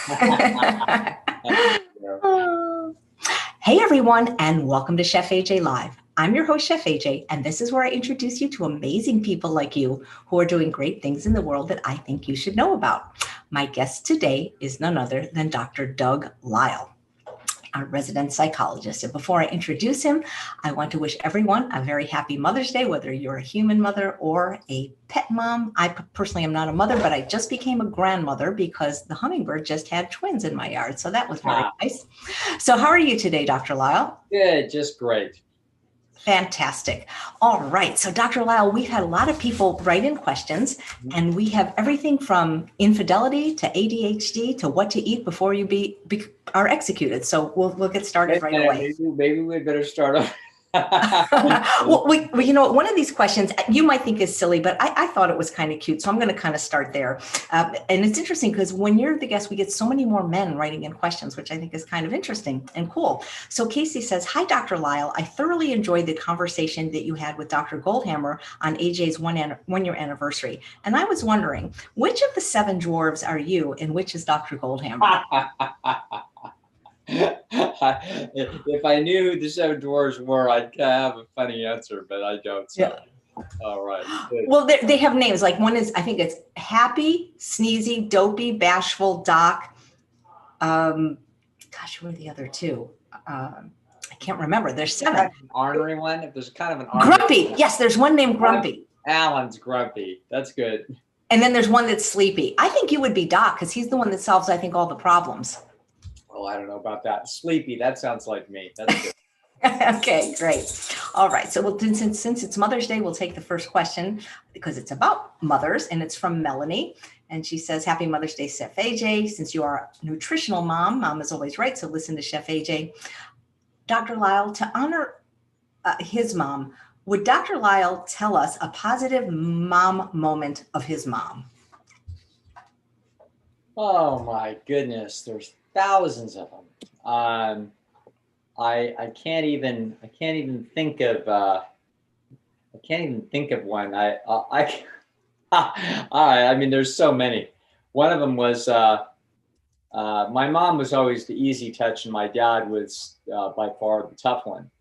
Hey everyone, and welcome to Chef AJ Live. I'm your host, Chef AJ, and this is where I introduce you to amazing people like you who are doing great things in the world that I think you should know about. My guest today is none other than Dr. Doug Lisle, our resident psychologist. And before I introduce him, I want to wish everyone a very happy Mother's Day, whether you're a human mother or a pet mom. I personally am not a mother, but I just became a grandmother because the hummingbird just had twins in my yard. So that was very nice. So how are you today, Dr. Lisle? Good, just great. Fantastic. All right. So Dr. Lisle, we've had a lot of people write in questions, and we have everything from infidelity to ADHD to what to eat before you are executed. So we'll get started right away. Maybe we better start off. Well, one of these questions you might think is silly, but I thought it was kind of cute. So I'm going to kind of start there. And it's interesting because when you're the guest, we get so many more men writing in questions, which I think is kind of interesting and cool. So Casey says, hi, Dr. Lisle. I thoroughly enjoyed the conversation that you had with Dr. Goldhamer on AJ's one-year anniversary. And I was wondering, which of the 7 dwarves are you and which is Dr. Goldhamer? If I knew who the 7 dwarves were, I'd have a funny answer, but I don't. So. Yeah. All right. Good. Well, they have names. Like one is, I think it's Happy, Sneezy, Dopey, Bashful, Doc. Gosh, who are the other 2? I can't remember. There's 7. An ornery one. If there's kind of an ornery Grumpy. One. Yes, there's one named Grumpy. Alan's Grumpy. That's good. And then there's one that's Sleepy. I think you would be Doc because he's the one that solves, I think, all the problems. Oh, I don't know about that. Sleepy. That sounds like me. That's good. Okay, great. All right. So since it's Mother's Day, we'll take the first question because it's about mothers, and it's from Melanie. And she says, happy Mother's Day, Chef AJ. Since you are a nutritional mom is always right. So listen to Chef AJ. Dr. Lisle, to honor his mom, would Dr. Lisle tell us a positive mom moment of his mom? Oh my goodness. There's thousands of them. I can't even think of one. I mean, there's so many. One of them was my mom was always the easy touch, and my dad was by far the tough one.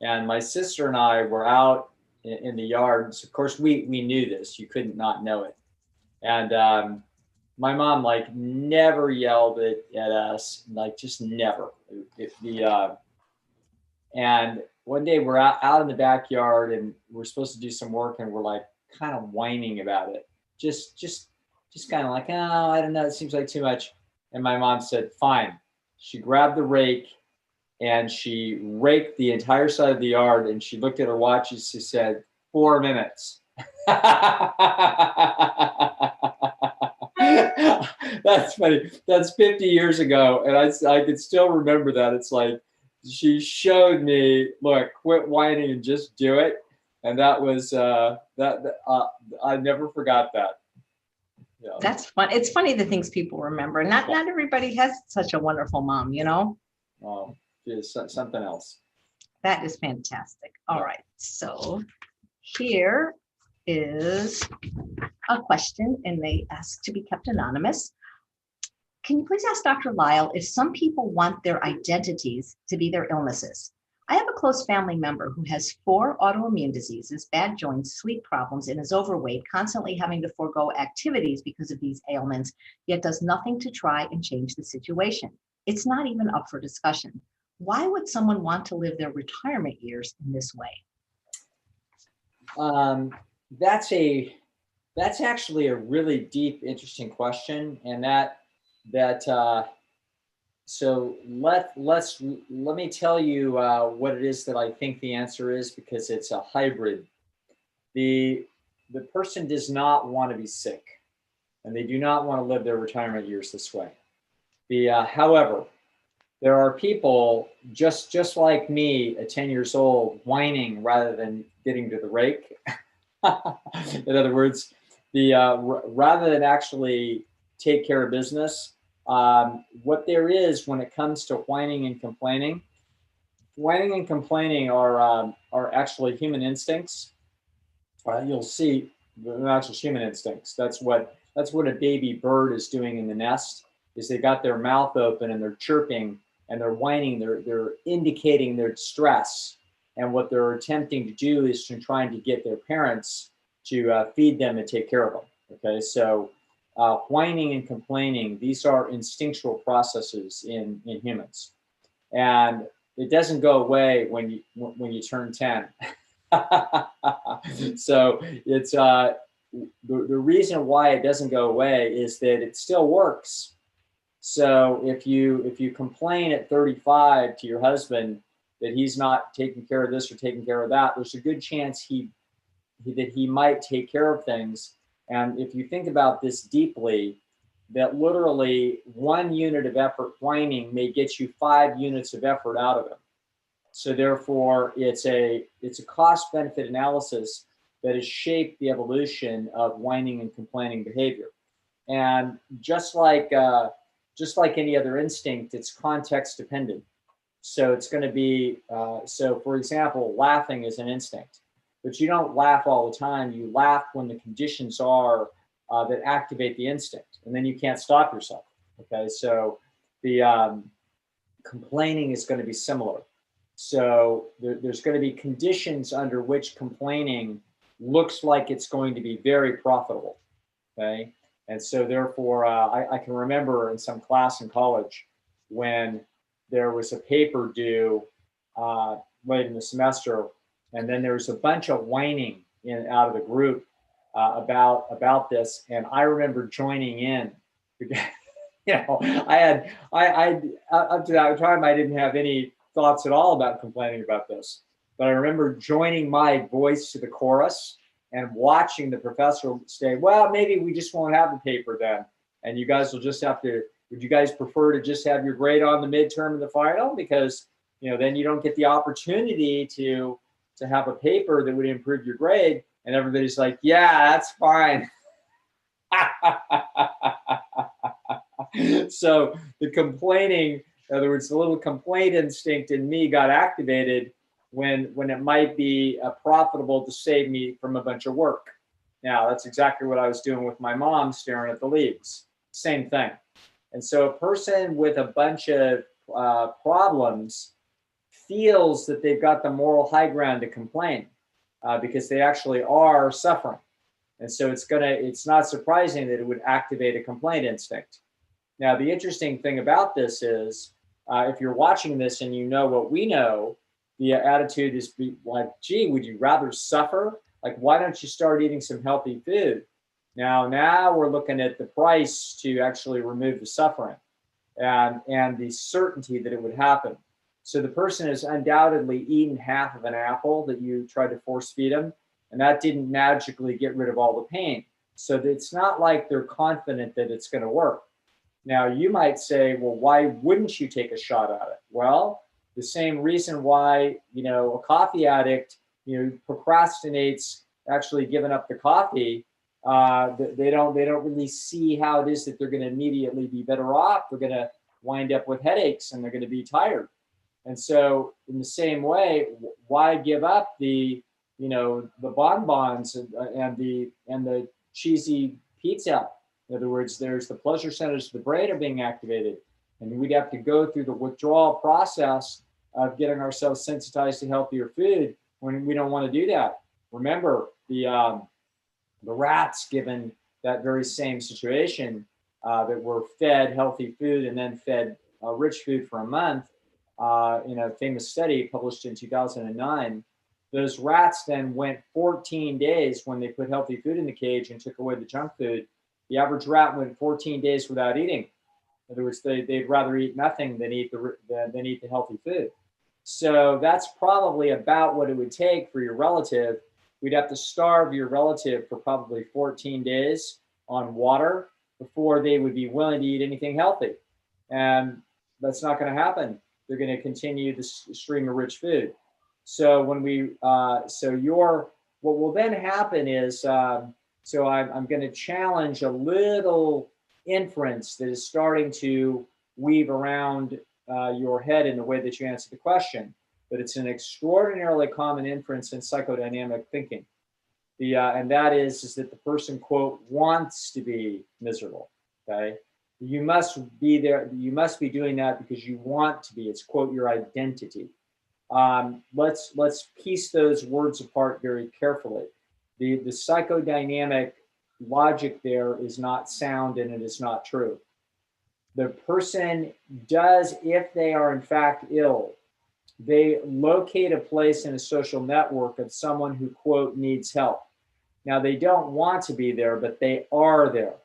And my sister and I were out in the yards. Of course, we knew this. You couldn't not know it. And my mom never yelled at us, just never. And one day we're out in the backyard and we're supposed to do some work, and we're kind of whining about it. Just kind of oh, I don't know, it seems like too much. And my mom said, fine. She grabbed the rake and she raked the entire side of the yard, and she looked at her watch and she said, 4 minutes. That's funny. That's 50 years ago, and I could still remember that. It's she showed me, look, quit whining and just do it, and that was I never forgot that. Yeah. That's fun. It's funny the things people remember. Not everybody has such a wonderful mom, you know. Oh, it's something else. That is fantastic. All right, so here is a question, and they ask to be kept anonymous. Can you please ask Dr. Lisle if some people want their identities to be their illnesses? I have a close family member who has 4 autoimmune diseases, bad joints, sleep problems, and is overweight, constantly having to forego activities because of these ailments, yet does nothing to try and change the situation. It's not even up for discussion. Why would someone want to live their retirement years in this way? That's actually a really deep, interesting question, and so let me tell you what it is that I think the answer is, because it's a hybrid. The person does not want to be sick, and they do not want to live their retirement years this way. However, there are people just like me at 10 years old whining rather than getting to the rake. In other words, rather than actually take care of business, what there is when it comes to whining and complaining are actually human instincts. You'll see, they're not just human instincts. That's what a baby bird is doing in the nest. is they got their mouth open and they're chirping and they're whining, they're indicating their distress. And what they're attempting to do is to trying to get their parents to feed them and take care of them. Okay, so whining and complaining, these are instinctual processes in humans. And it doesn't go away when you turn 10. So it's the reason why it doesn't go away is that it still works. So if you complain at 35 to your husband that he's not taking care of this or taking care of that, there's a good chance that he might take care of things. And if you think about this deeply, that literally 1 unit of effort whining may get you 5 units of effort out of him. So therefore, it's a cost benefit analysis that has shaped the evolution of whining and complaining behavior. And just like any other instinct, it's context dependent. So it's going to be, so for example, laughing is an instinct, but you don't laugh all the time. You laugh when the conditions are that activate the instinct, and then you can't stop yourself. Okay, so the complaining is going to be similar. So there's going to be conditions under which complaining looks like it's going to be very profitable. Okay, and so therefore, I can remember in some class in college when there was a paper due late in the semester, and then there was a bunch of whining out of the group about this, and I remember joining in. I up to that time I didn't have any thoughts at all about complaining about this, but I remember joining my voice to the chorus and watching the professor say, "Well, maybe we just won't have the paper then, and you guys will just have to. Would you guys prefer to just have your grade on the midterm and the final, because then you don't get the opportunity to have a paper that would improve your grade?" And everybody's like, "Yeah, that's fine." So the complaining, in other words, the little complaint instinct in me got activated when it might be profitable to save me from a bunch of work. Now, that's exactly what I was doing with my mom staring at the leaves. Same thing. And so a person with a bunch of problems feels that they've got the moral high ground to complain because they actually are suffering. And so it's not surprising that it would activate a complaint instinct. Now, the interesting thing about this is if you're watching this and you know what we know, the attitude is like, gee, would you rather suffer? Like, why don't you start eating some healthy food? Now we're looking at the price to actually remove the suffering and the certainty that it would happen. So the person has undoubtedly eaten half of an apple that you tried to force feed them, and that didn't magically get rid of all the pain. So it's not like they're confident that it's going to work. Now, you might say, well, why wouldn't you take a shot at it? Well, the same reason why, a coffee addict, procrastinates actually giving up the coffee. They don't really see how it is that they're going to immediately be better off. They're going to wind up with headaches and they're going to be tired. And so in the same way, why give up the bonbons and the cheesy pizza? In other words, there's the pleasure centers of the brain are being activated, and we'd have to go through the withdrawal process of getting ourselves sensitized to healthier food when we don't want to do that. Remember, the rats, given that very same situation, that were fed healthy food and then fed rich food for a month, in a famous study published in 2009, those rats then went 14 days when they put healthy food in the cage and took away the junk food. The average rat went 14 days without eating. In other words, they'd rather eat nothing than eat the healthy food. So that's probably about what it would take for your relative. We'd have to starve your relative for probably 14 days on water before they would be willing to eat anything healthy. And that's not going to happen. They're going to continue the stream of rich food. So when what will then happen is, so I'm going to challenge a little inference that is starting to weave around your head in the way that you answer the question, but it's an extraordinarily common inference in psychodynamic thinking. And that is that the person, quote, wants to be miserable, okay? You must be there. You must be doing that because you want to be. It's, quote, your identity. Let's piece those words apart very carefully. The psychodynamic logic there is not sound and it is not true. The person does, if they are in fact ill, they locate a place in a social network of someone who, quote, needs help. Now, they don't want to be there, but they are there.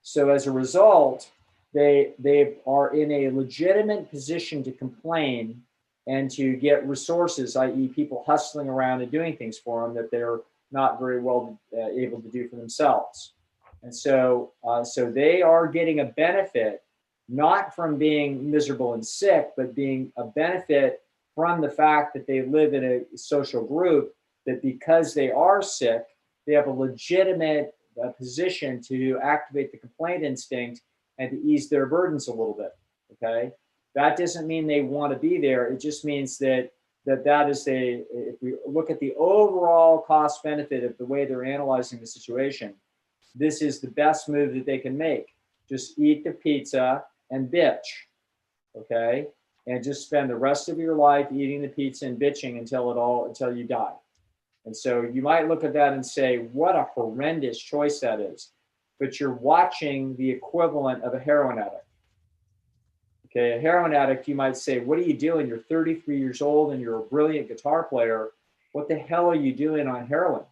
So as a result, they are in a legitimate position to complain and to get resources, i.e. people hustling around and doing things for them that they're not very well able to do for themselves. And so, so they are getting a benefit, not from being miserable and sick, but being a benefit from the fact that they live in a social group, that because they are sick, they have a legitimate position to activate the complaint instinct and to ease their burdens a little bit. Okay, that doesn't mean they want to be there. It just means that that is a. If we look at the overall cost benefit of the way they're analyzing the situation, this is the best move that they can make. Just eat the pizza and bitch. Okay, and just spend the rest of your life eating the pizza and bitching until you die. And so you might look at that and say, what a horrendous choice that is. But you're watching the equivalent of a heroin addict. Okay, a heroin addict, you might say, what are you doing? You're 33 years old and you're a brilliant guitar player. What the hell are you doing on heroin?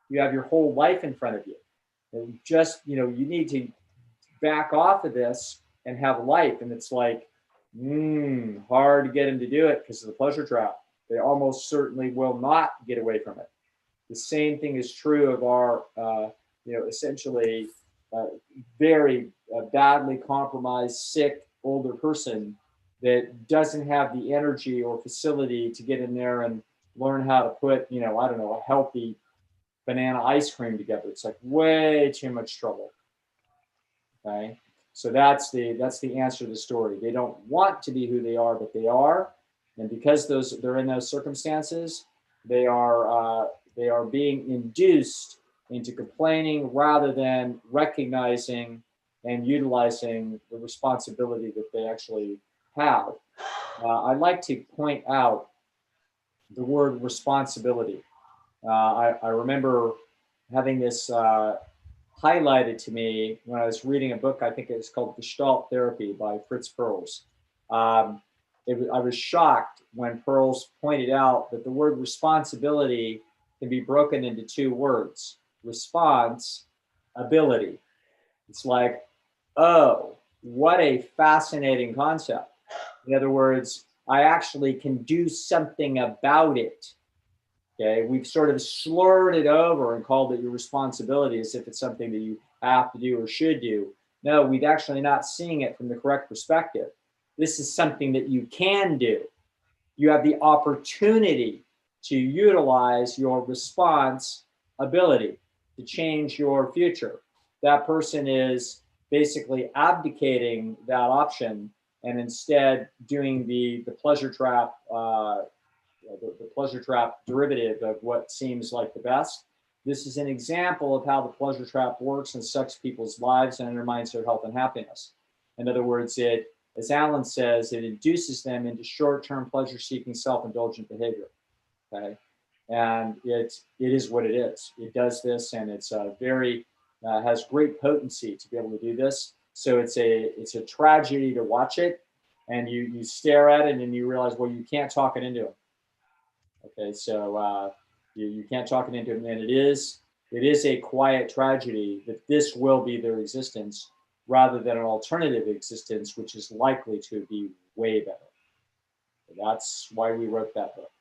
You have your whole life in front of you. And just, you need to back off of this and have life. And it's like, hard to get them to do it because of the pleasure trap. They almost certainly will not get away from it. The same thing is true of our, essentially very badly compromised, sick, older person that doesn't have the energy or facility to get in there and learn how to put, a healthy banana ice cream together. It's like way too much trouble. Okay, so that's the answer to the story. They don't want to be who they are, but they are, and because they're in those circumstances, they are being induced into complaining rather than recognizing and utilizing the responsibility that they actually have. I'd like to point out the word responsibility. I remember having this highlighted to me when I was reading a book. I think it was called Gestalt Therapy by Fritz Perls. I was shocked when Perls pointed out that the word responsibility can be broken into two words: response, ability. It's like, oh, what a fascinating concept. In other words, I actually can do something about it. Okay, we've sort of slurred it over and called it your responsibility as if it's something that you have to do or should do. No, we've actually not seeing it from the correct perspective. This is something that you can do. You have the opportunity to utilize your response ability to change your future. That person is basically abdicating that option and instead doing the pleasure trap, the pleasure trap derivative of what seems like the best. This is an example of how the pleasure trap works and sucks people's lives and undermines their health and happiness. In other words, as Alan says, it induces them into short-term pleasure-seeking, self-indulgent behavior. Okay, and it is what it is. It does this, and it's very has great potency to be able to do this. So it's a tragedy to watch it, and you stare at it, and you realize, well, you can't talk it into it. Okay, so you can't talk it into it, and it is a quiet tragedy that this will be their existence rather than an alternative existence, which is likely to be way better. So that's why we wrote that book.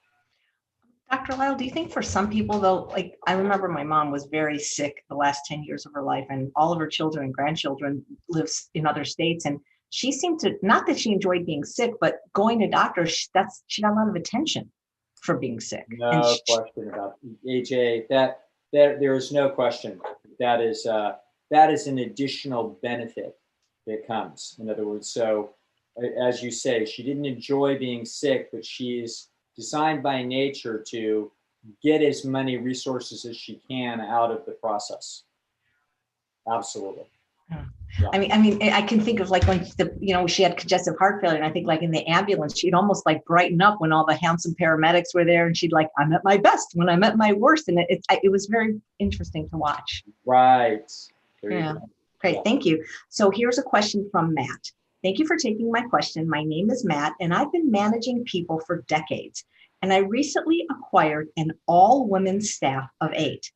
Dr. Lisle, do you think for some people, though, like I remember my mom was very sick the last 10 years of her life, and all of her children and grandchildren lives in other states. And she seemed to, not that she enjoyed being sick, but going to doctors, she got a lot of attention for being sick. No question about it. AJ, that there is no question. That is an additional benefit that comes. In other words, so as you say, she didn't enjoy being sick, but she's designed by nature to get as many resources as she can out of the process. Absolutely. Yeah. I can think of like when she had congestive heart failure, and I think like in the ambulance, she'd almost like brighten up when all the handsome paramedics were there, and she'd like, I'm at my best when I'm at my worst, and it was very interesting to watch. Right. There you Yeah. go. Great. Yeah. Thank you. So here's a question from Matt. Thank you for taking my question. My name is Matt, and I've been managing people for decades. And I recently acquired an all-women staff of 8.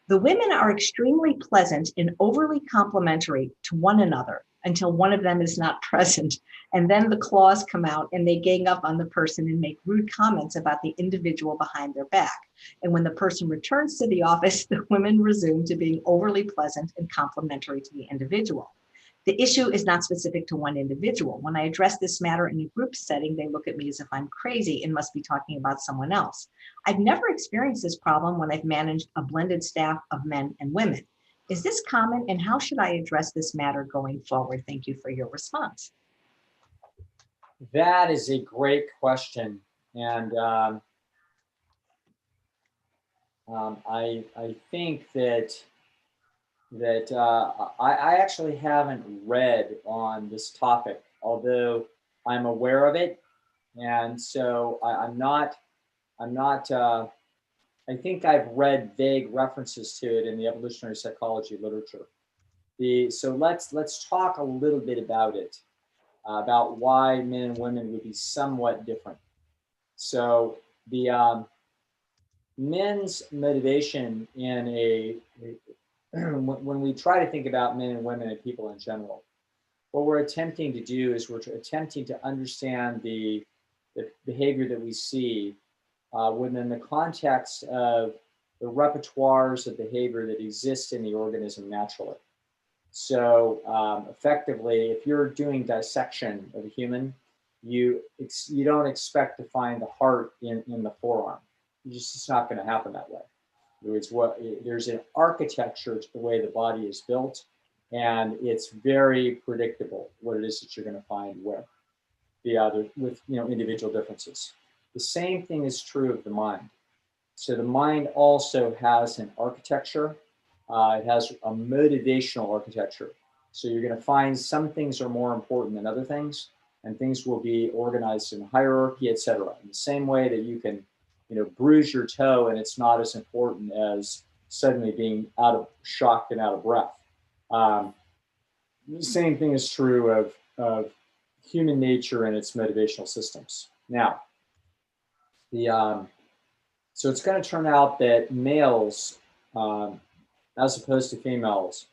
The women are extremely pleasant and overly complimentary to one another until one of them is not present. And then the claws come out and they gang up on the person and make rude comments about the individual behind their back. And when the person returns to the office, the women resume to being overly pleasant and complimentary to the individual. The issue is not specific to one individual. When I address this matter in a group setting, they look at me as if I'm crazy and must be talking about someone else. I've never experienced this problem when I've managed a blended staff of men and women. Is this common, and how should I address this matter going forward? Thank you for your response. That is a great question. And I think that I actually haven't read on this topic, although I'm aware of it, and so I'm not. I think I've read vague references to it in the evolutionary psychology literature. So let's talk a little bit about it, about why men and women would be somewhat different. So the men's motivation in when we try to think about men and women and people in general, what we're attempting to do is we're attempting to understand the behavior that we see within the context of the repertoires of behavior that exists in the organism naturally. So effectively, if you're doing dissection of a human, you don't expect to find the heart in the forearm. It's not going to happen that way. There's an architecture to the way the body is built, and it's very predictable what it is that you're going to find where with individual differences. The same thing is true of the mind. So the mind also has an architecture. It has a motivational architecture. So you're going to find some things are more important than other things, and things will be organized in hierarchy, et cetera. In the same way that you can bruise your toe and it's not as important as suddenly being shocked and out of breath. The same thing is true of human nature and its motivational systems. Now, so it's going to turn out that males, as opposed to females,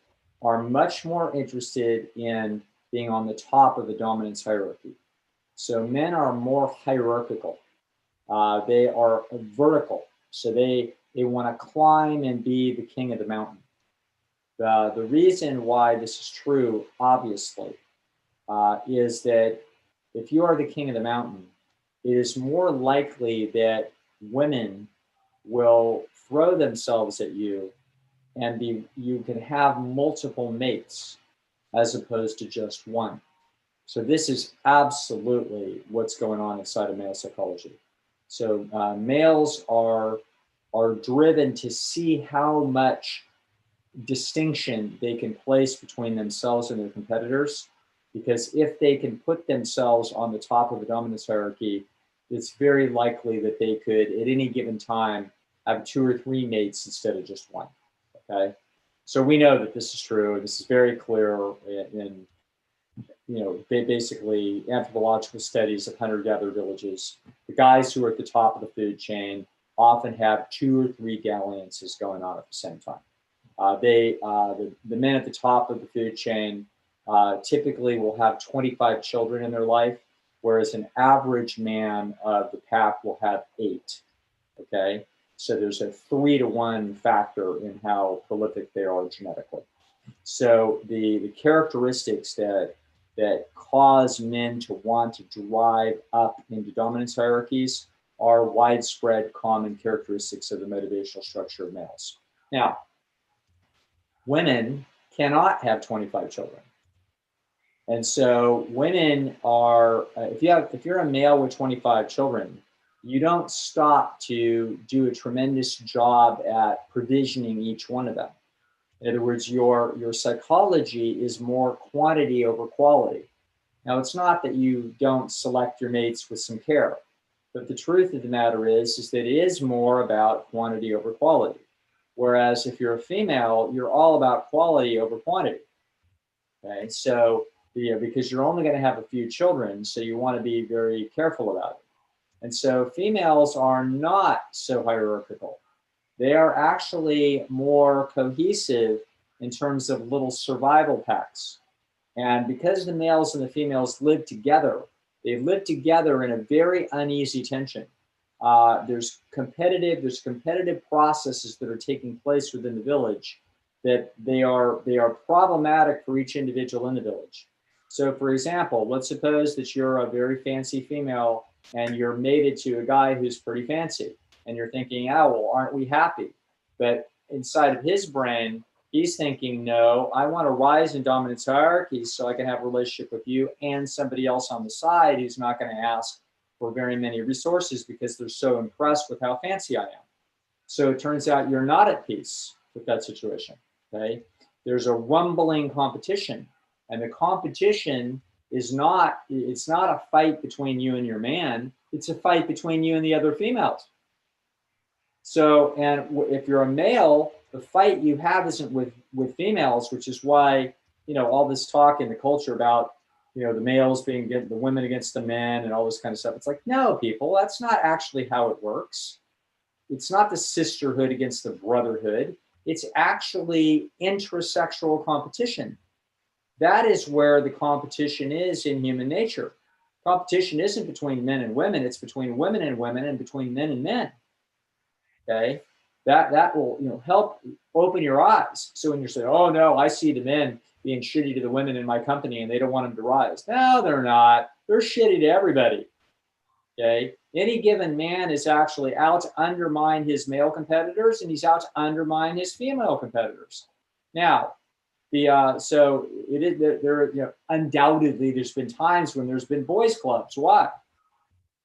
are much more interested in being on the top of the dominance hierarchy. So men are more hierarchical. They are vertical. So they want to climb and be the king of the mountain. The reason why this is true, obviously, is that if you are the king of the mountain, it is more likely that women will throw themselves at you and you can have multiple mates as opposed to just one. So this is absolutely what's going on inside of male psychology. So males are driven to see how much distinction they can place between themselves and their competitors, because if they can put themselves on the top of the dominance hierarchy, it's very likely that they could, at any given time, have 2 or 3 mates instead of just one. Okay, so we know that this is true. This is very clear in basically anthropological studies of hunter-gatherer villages. The guys who are at the top of the food chain often have 2 or 3 dalliances going on at the same time. The men at the top of the food chain typically will have 25 children in their life, whereas an average man of the pack will have 8. Okay, so there's a 3-to-1 factor in how prolific they are genetically. So the characteristics that cause men to want to drive up into dominance hierarchies are widespread common characteristics of the motivational structure of males. Now, women cannot have 25 children. And so women are, if you're a male with 25 children, you don't stop to do a tremendous job at provisioning each one of them. In other words, your psychology is more quantity over quality. Now, it's not that you don't select your mates with some care, but the truth of the matter is that it is more about quantity over quality. Whereas if you're a female, you're all about quality over quantity. Okay, so because you're only going to have a few children, so you want to be very careful about it. And so females are not so hierarchical. They are actually more cohesive in terms of little survival packs. And because the males and the females live together, they live together in a very uneasy tension. There's competitive processes that are taking place within the village that they are problematic for each individual in the village. So, for example, let's suppose that you're a very fancy female and you're mated to a guy who's pretty fancy, and you're thinking, oh, well, aren't we happy? But inside of his brain, he's thinking, no, I want to rise in dominance hierarchies so I can have a relationship with you and somebody else on the side who's not going to ask for very many resources because they're so impressed with how fancy I am. So it turns out you're not at peace with that situation. Okay, there's a rumbling competition, and the competition it's not a fight between you and your man. It's a fight between you and the other females. So, and if you're a male, the fight you have isn't with females, which is why, all this talk in the culture about, the males being the women against the men and all this kind of stuff. It's like, no, people, that's not actually how it works. It's not the sisterhood against the brotherhood. It's actually intrasexual competition. That is where the competition is in human nature. Competition isn't between men and women. It's between women and between men and men. Okay, that will help open your eyes. So when you're saying, oh no, I see the men being shitty to the women in my company and they don't want them to rise. No, they're not. They're shitty to everybody. Okay, any given man is actually out to undermine his male competitors, and he's out to undermine his female competitors. Now, so it is there. Undoubtedly, there's been times when there's been boys' clubs. Why?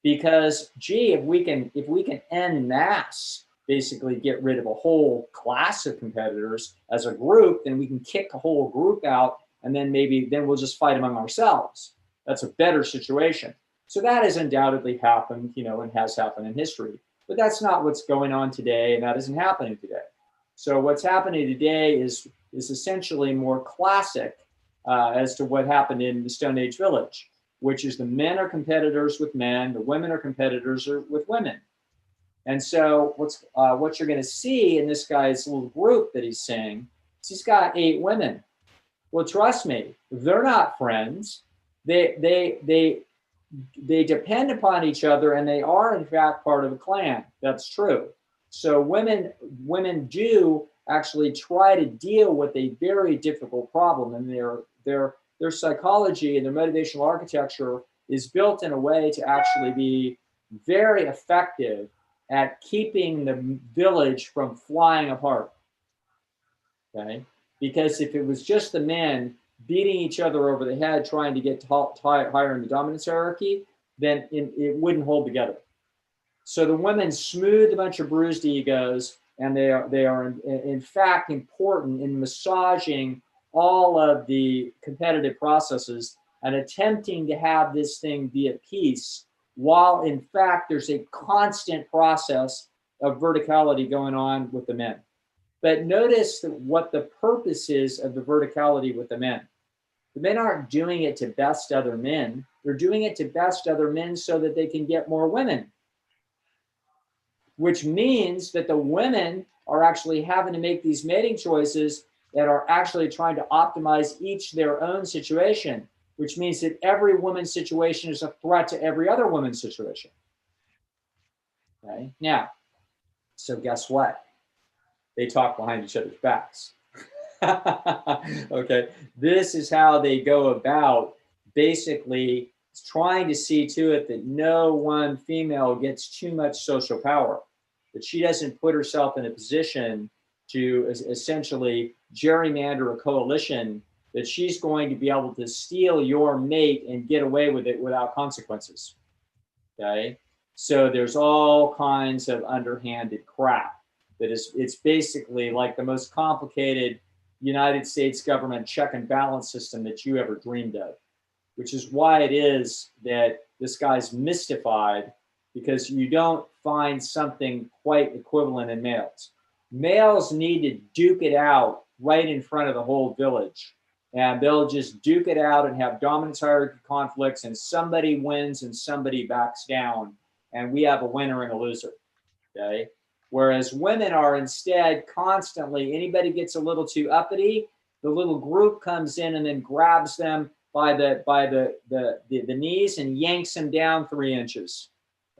Because if we can en masse basically get rid of a whole class of competitors as a group, then we can kick a whole group out, and then we'll just fight among ourselves. That's a better situation. So that has undoubtedly happened, and has happened in history. But that's not what's going on today, and that isn't happening today. So what's happening today is essentially more classic as to what happened in the Stone Age village, which is the men are competitors with men, the women are competitors with women. And so what you're going to see in this guy's little group that he's saying is he's got 8 women. Well, trust me, they're not friends. They depend upon each other, and they are in fact part of a clan. That's true. So women do actually try to deal with a very difficult problem, and their psychology and their motivational architecture is built in a way to actually be very effective at keeping the village from flying apart. Okay, because if it was just the men beating each other over the head trying to get higher in the dominance hierarchy, then it wouldn't hold together. So the women smooth a bunch of bruised egos, and they are in fact important in massaging all of the competitive processes and attempting to have this thing be at peace, while in fact there's a constant process of verticality going on with the men. But notice what the purpose is of the verticality with the men. The men aren't doing it to best other men. They're doing it to best other men so that they can get more women, which means that the women are actually having to make these mating choices that are actually trying to optimize each their own situation, which means that every woman's situation is a threat to every other woman's situation. Okay, now, so guess what? They talk behind each other's backs. Okay, this is how they go about basically trying to see to it that no one female gets too much social power, that she doesn't put herself in a position to essentially gerrymander a coalition, that she's going to be able to steal your mate and get away with it without consequences. Okay, so there's all kinds of underhanded crap that it's basically like the most complicated United States government check and balance system that you ever dreamed of, which is why it is that this guy's mystified, because you don't find something quite equivalent in males. Males need to duke it out right in front of the whole village. And they'll just duke it out and have dominance hierarchy conflicts, and somebody wins and somebody backs down. And we have a winner and a loser. Okay. Whereas women are instead constantly, anybody gets a little too uppity, the little group comes in and then grabs them by the knees and yanks them down 3 inches.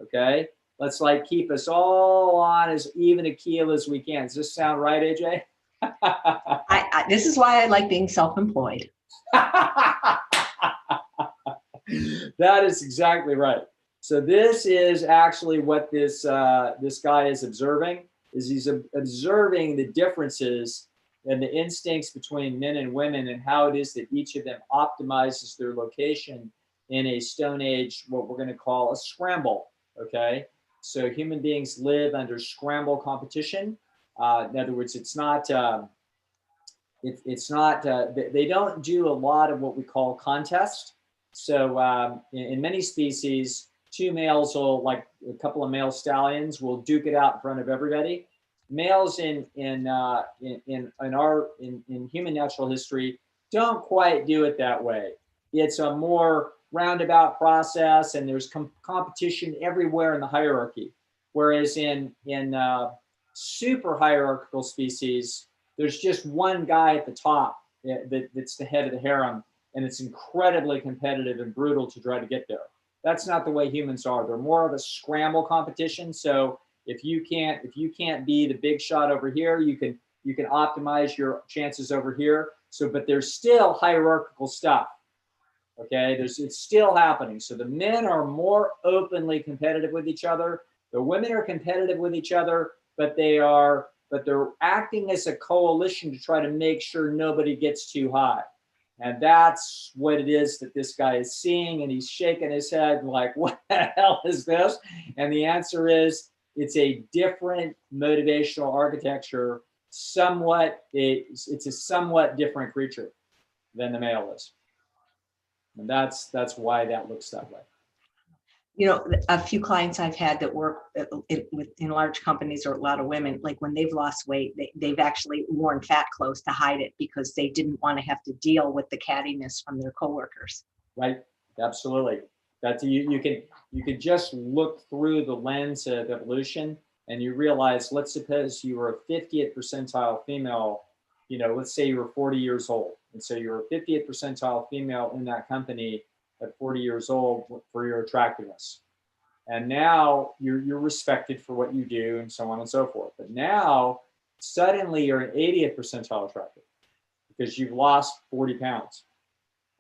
Okay. Let's like keep us all on as even a keel as we can. Does this sound right, AJ? This is why I like being self-employed. That is exactly right. So this is actually what this guy is observing. Is he's observing the differences and the instincts between men and women, and how it is that each of them optimizes their location in a Stone Age, what we're going to call a scramble. Okay, so human beings live under scramble competition. In other words, it's not. They don't do a lot of what we call contest. So in many species, 2 males will, like a couple of male stallions, will duke it out in front of everybody. Males in human natural history don't quite do it that way. It's a more roundabout process, and there's competition everywhere in the hierarchy. Whereas in super hierarchical species, there's just one guy at the top that's the head of the harem, and it's incredibly competitive and brutal to try to get there. That's not the way humans are. They're more of a scramble competition. So if you can't be the big shot over here, you can optimize your chances over here. So, but there's still hierarchical stuff. Okay, it's still happening. So the men are more openly competitive with each other. The women are competitive with each other, but they're acting as a coalition to try to make sure nobody gets too high. And that's what it is that this guy is seeing. And he's shaking his head like, what the hell is this? And the answer is, it's a different motivational architecture. It's a somewhat different creature than the male is. And that's why that looks that way. You know, a few clients I've had that work in large companies, or a lot of women, like when they've lost weight, they've actually worn fat clothes to hide it, because they didn't want to have to deal with the cattiness from their coworkers. Right. Absolutely. That's you can just look through the lens of evolution, and you realize, let's suppose you were a 50th percentile female. You know, let's say you were 40 years old, and so you're a 50th percentile female in that company at 40 years old for your attractiveness. And now you're respected for what you do, and so on and so forth. But now suddenly you're an 80th percentile attractive because you've lost 40 pounds.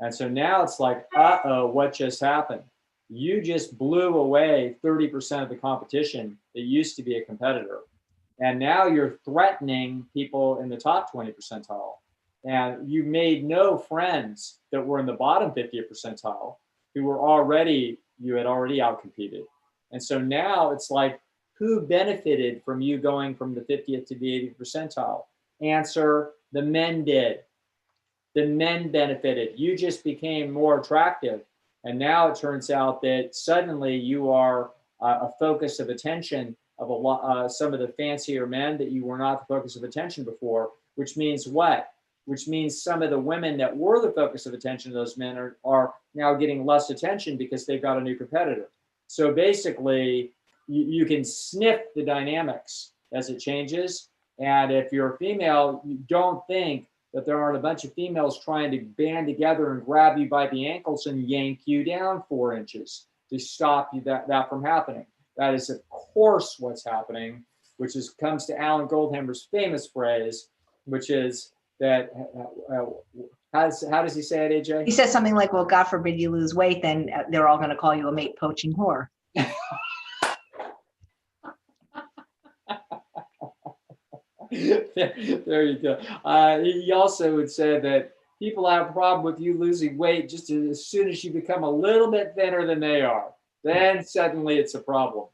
And so now it's like, uh-oh, what just happened? You just blew away 30% of the competition that used to be a competitor. And now you're threatening people in the top 20 percentile. And you made no friends that were in the bottom 50th percentile who you had already outcompeted. And so now it's like, who benefited from you going from the 50th to the 80th percentile? Answer, the men did. The men benefited. You just became more attractive. And now it turns out that suddenly you are a focus of attention of some of the fancier men that you were not the focus of attention before, which means what? Which means some of the women that were the focus of attention of those men are now getting less attention because they've got a new competitor. So basically, you can sniff the dynamics as it changes. And if you're a female, you don't think that there aren't a bunch of females trying to band together and grab you by the ankles and yank you down 4 inches to stop you that from happening. That is, of course, what's happening, which comes to Alan Goldhamer's famous phrase, which is that, how does he say it, AJ? He says something like, well, God forbid you lose weight, then they're all going to call you a mate poaching whore. There you go. He also would say that people have a problem with you losing weight just as soon as you become a little bit thinner than they are. Then suddenly it's a problem.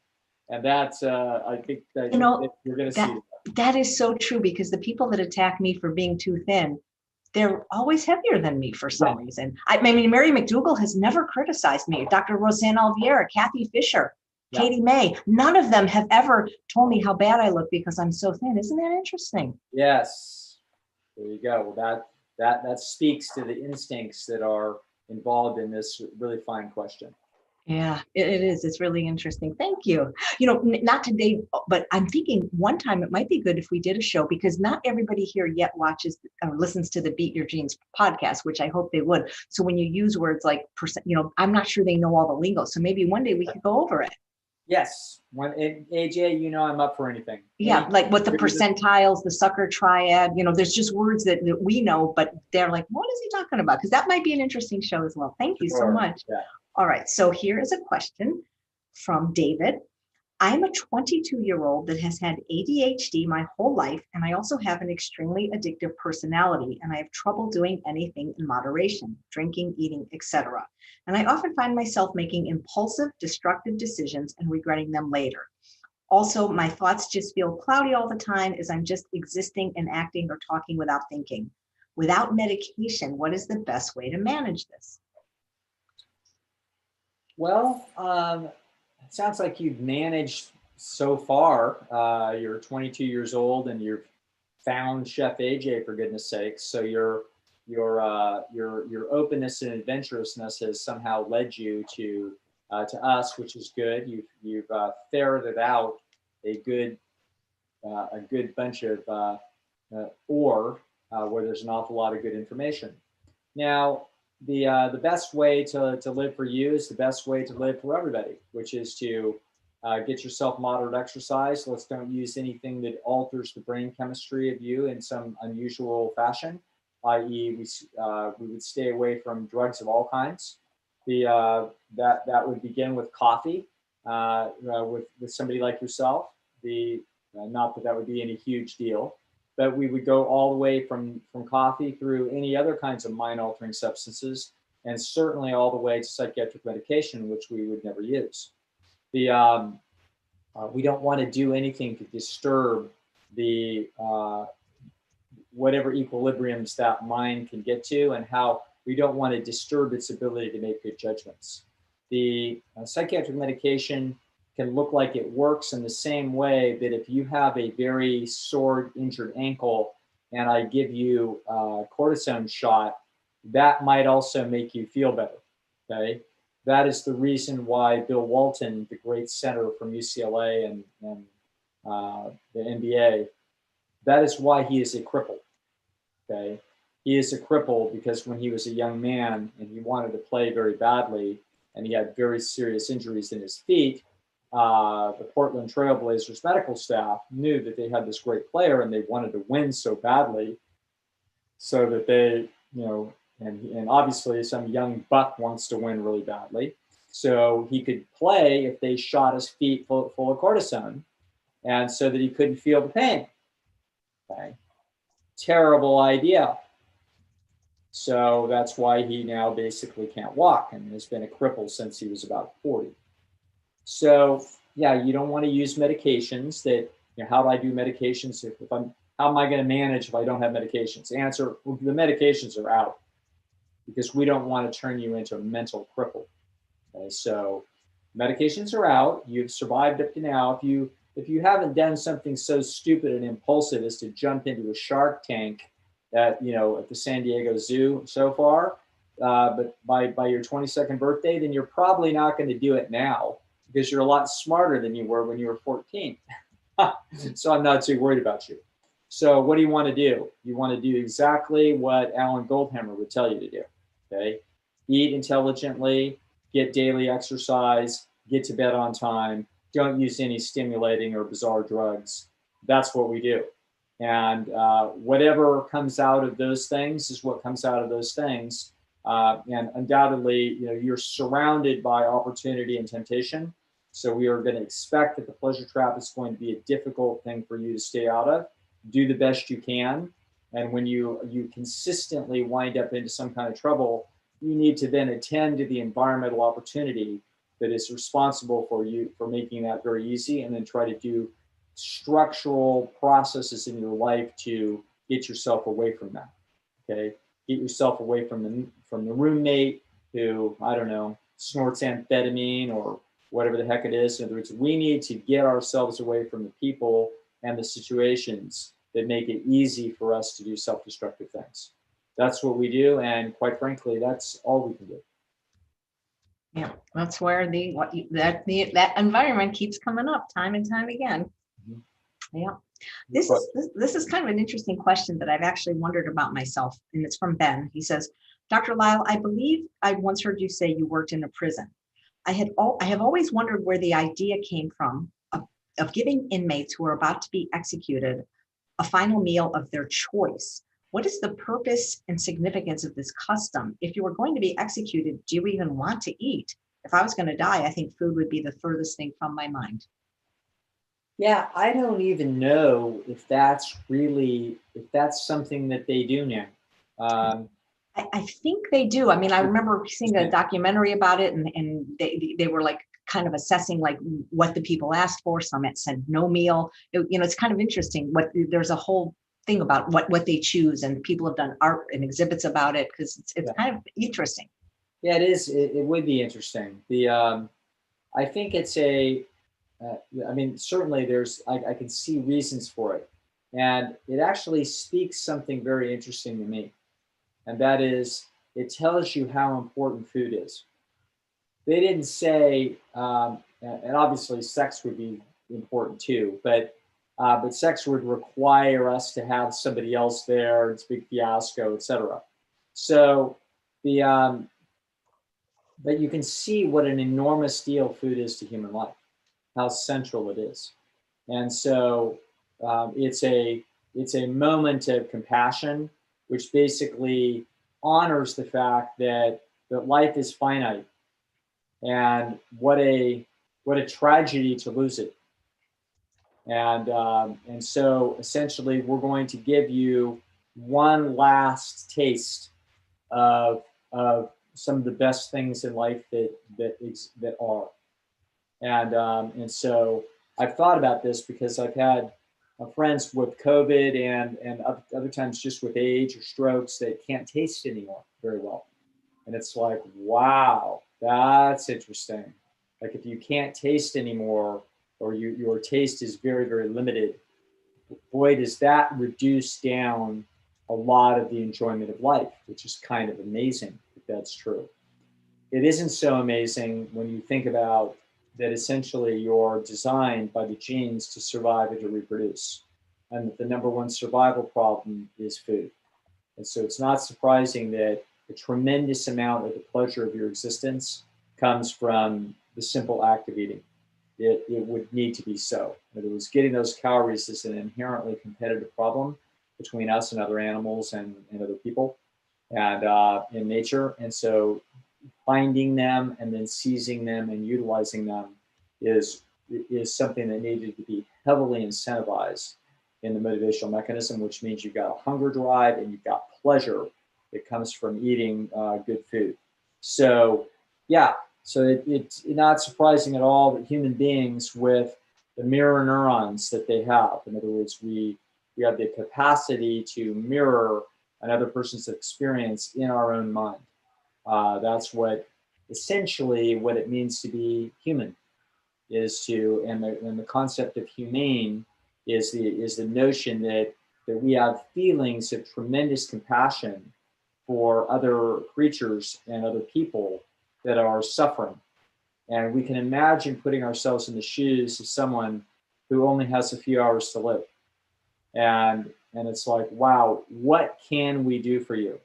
And that's, I think that You know, that you're going to that see. that is so true because the people that attack me for being too thin, they're always heavier than me for some Right. reason. I mean, Mary McDougall has never criticized me. Dr. Roseanne Alviera, Kathy Fisher, Yeah. Katie May, none of them have ever told me how bad I look because I'm so thin. Isn't that interesting? Yes. There you go. Well, that speaks to the instincts that are involved in this really fine question. Yeah, it is. It's really interesting. Thank you. Not today, but I'm thinking one time it might be good if we did a show because not everybody here yet watches or listens to the Beat Your Genes podcast, which I hope they would. So when you use words like percent, I'm not sure they know all the lingo. So maybe one day we could go over it. Yes. AJ, I'm up for anything. Yeah, like what the percentiles, the Sucker Triad, there's just words that we know, but they're like, what is he talking about? Because that might be an interesting show as well. Thank you so Sure. much. Yeah. All right, so here is a question from David. I'm a 22-year-old that has had ADHD my whole life, and I also have an extremely addictive personality, and I have trouble doing anything in moderation, drinking, eating, etc. And I often find myself making impulsive, destructive decisions and regretting them later. Also, my thoughts just feel cloudy all the time as I'm just existing and acting or talking without thinking. Without medication, what is the best way to manage this? Well, it sounds like you've managed so far. You're 22 years old and you've found Chef AJ, for goodness sakes. So your openness and adventurousness has somehow led you to us, which is good. You've ferreted out a good bunch of where there's an awful lot of good information. Now, the best way to live for you is the best way to live for everybody, which is to get yourself moderate exercise. Let's don't use anything that alters the brain chemistry of you in some unusual fashion, i.e., we would stay away from drugs of all kinds. That would begin with coffee with somebody like yourself. Not that would be any huge deal, but we would go all the way from coffee through any other kinds of mind-altering substances, and certainly all the way to psychiatric medication, which we would never use. We don't want to do anything to disturb the whatever equilibriums that mind can get to, and how we don't want to disturb its ability to make good judgments. The psychiatric medication can look like it works in the same way that if you have a very sore, injured ankle and I give you a cortisone shot, that might also make you feel better, okay? That is the reason why Bill Walton, the great center from UCLA and the NBA, that is why he is a cripple, okay? He is a cripple because when he was a young man and he wanted to play very badly and he had very serious injuries in his feet, the Portland Trailblazers medical staff knew that they had this great player and they wanted to win so badly, so that they, and obviously some young buck wants to win really badly. So he could play if they shot his feet full of cortisone, and so that he couldn't feel the pain. Okay. Terrible idea. So that's why he now basically can't walk and has been a cripple since he was about 40. So yeah, you don't want to use medications that, how do I do medications how am I going to manage if I don't have medications? Answer, well, the medications are out because we don't want to turn you into a mental cripple. Okay, so medications are out. You've survived up to now. If you haven't done something so stupid and impulsive as to jump into a shark tank at the San Diego Zoo so far, but by your 22nd birthday, then you're probably not going to do it now because you're a lot smarter than you were when you were 14. So I'm not too worried about you. So what do you want to do? You want to do exactly what Alan Goldhamer would tell you to do. Okay, eat intelligently, get daily exercise, get to bed on time. Don't use any stimulating or bizarre drugs. That's what we do. And whatever comes out of those things is what comes out of those things. And undoubtedly, you're surrounded by opportunity and temptation. So we are going to expect that the pleasure trap is going to be a difficult thing for you to stay out of. Do the best you can. And when you consistently wind up into some kind of trouble, you need to then attend to the environmental opportunity that is responsible for you for making that very easy, and then try to do structural processes in your life to get yourself away from that. Okay, get yourself away from the roommate who, I don't know, snorts amphetamine or whatever the heck it is. In other words, we need to get ourselves away from the people and the situations that make it easy for us to do self-destructive things. That's what we do, and quite frankly, that's all we can do. Yeah, that's where that environment keeps coming up time and time again. Mhm. Yeah. This is kind of an interesting question that I've actually wondered about myself, and it's from Ben. He says, Dr. Lisle, I believe I once heard you say you worked in a prison. I have always wondered where the idea came from of giving inmates who are about to be executed a final meal of their choice. What is the purpose and significance of this custom? If you were going to be executed, do you even want to eat? If I was going to die, I think food would be the furthest thing from my mind. Yeah, I don't even know if that's something that they do now. Um, I think they do. I mean, I remember seeing a documentary about it, and they were like kind of assessing like what the people asked for. Some had said no meal. It's kind of interesting. There's a whole thing about what they choose, and people have done art and exhibits about it because it's kind of interesting. Yeah, it is. It would be interesting. I think it's I mean, certainly I can see reasons for it. And it actually speaks something very interesting to me. And that is, it tells you how important food is. They didn't say, and obviously sex would be important too, but sex would require us to have somebody else there. It's a big fiasco, etc. So but you can see what an enormous deal food is to human life, how central it is. And so it's a moment of compassion, which basically honors the fact that life is finite, and what a tragedy to lose it. And so essentially, we're going to give you one last taste of some of the best things in life that are. And so I've thought about this because I've had friends with COVID and other times just with age or strokes that can't taste anymore very well. And it's like, wow, that's interesting. Like if you can't taste anymore, or your taste is very, very limited, boy, does that reduce down a lot of the enjoyment of life, which is kind of amazing if that's true. It isn't so amazing when you think about that essentially you're designed by the genes to survive and to reproduce, and that the number one survival problem is food. And so it's not surprising that a tremendous amount of the pleasure of your existence comes from the simple act of eating. It would need to be so. In other words, getting those calories is an inherently competitive problem between us and other animals and other people and in nature. And so finding them and then seizing them and utilizing them is something that needed to be heavily incentivized in the motivational mechanism, which means you've got a hunger drive and you've got pleasure that comes from eating good food. So, yeah, so it's not surprising at all that human beings with the mirror neurons that they have, in other words, we have the capacity to mirror another person's experience in our own mind. That's essentially what it means to be human, is to, and the concept of humane is the notion that we have feelings of tremendous compassion for other creatures and other people that are suffering. And we can imagine putting ourselves in the shoes of someone who only has a few hours to live. And it's like, wow, what can we do for you?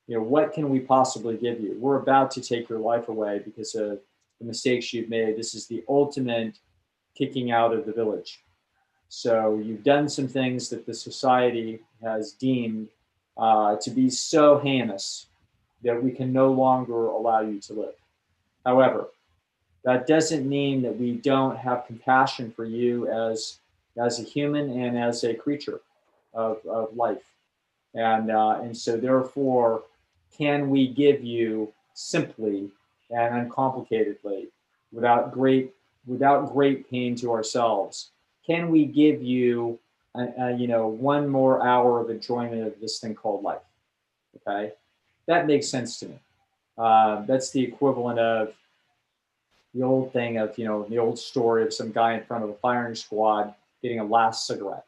What can we possibly give you? We're about to take your life away because of the mistakes you've made. This is the ultimate kicking out of the village. So you've done some things that the society has deemed to be so heinous that we can no longer allow you to live. However, that doesn't mean that we don't have compassion for you as a human and as a creature of life. And so therefore, can we give you simply and uncomplicatedly without great pain to ourselves. Can we give you, one more hour of enjoyment of this thing called life? Okay, that makes sense to me. That's the equivalent of the old thing of, the old story of some guy in front of a firing squad getting a last cigarette.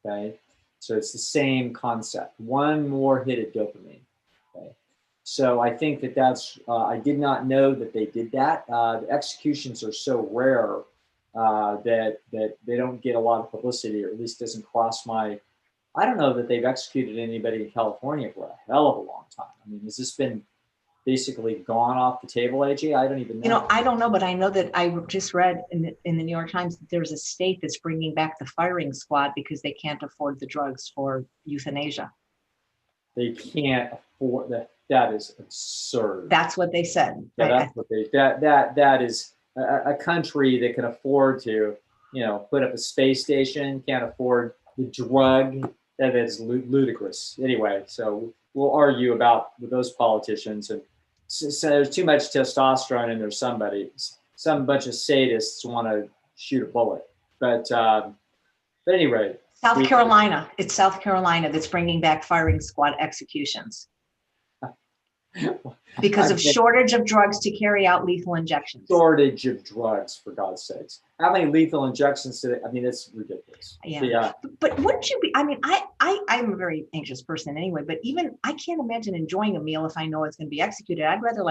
Okay, so it's the same concept. One more hit of dopamine. Okay, so I think that's. I did not know that they did that. The executions are so rare that they don't get a lot of publicity, or at least doesn't cross my. I don't know that they've executed anybody in California for a hell of a long time. I mean, has this been basically gone off the table, AJ? I don't even know. I don't know, but I know that I just read in the New York Times that there's a state that's bringing back the firing squad because they can't afford the drugs for euthanasia. They can't afford that. That is absurd. That's what they said. Yeah, that's what they. That is a country that can afford to, put up a space station, can't afford the drug. That is ludicrous. Anyway, so we'll argue about with those politicians, and so there's too much testosterone in there. Some bunch of sadists want to shoot a bullet, but anyway. South Carolina. It's South Carolina that's bringing back firing squad executions because of shortage of drugs to carry out lethal injections. Shortage of drugs, for God's sakes. How many lethal injections today? I mean, it's ridiculous. Yeah. But wouldn't you be, I mean, I'm a very anxious person anyway, but even I can't imagine enjoying a meal if I know it's going to be executed. I'd rather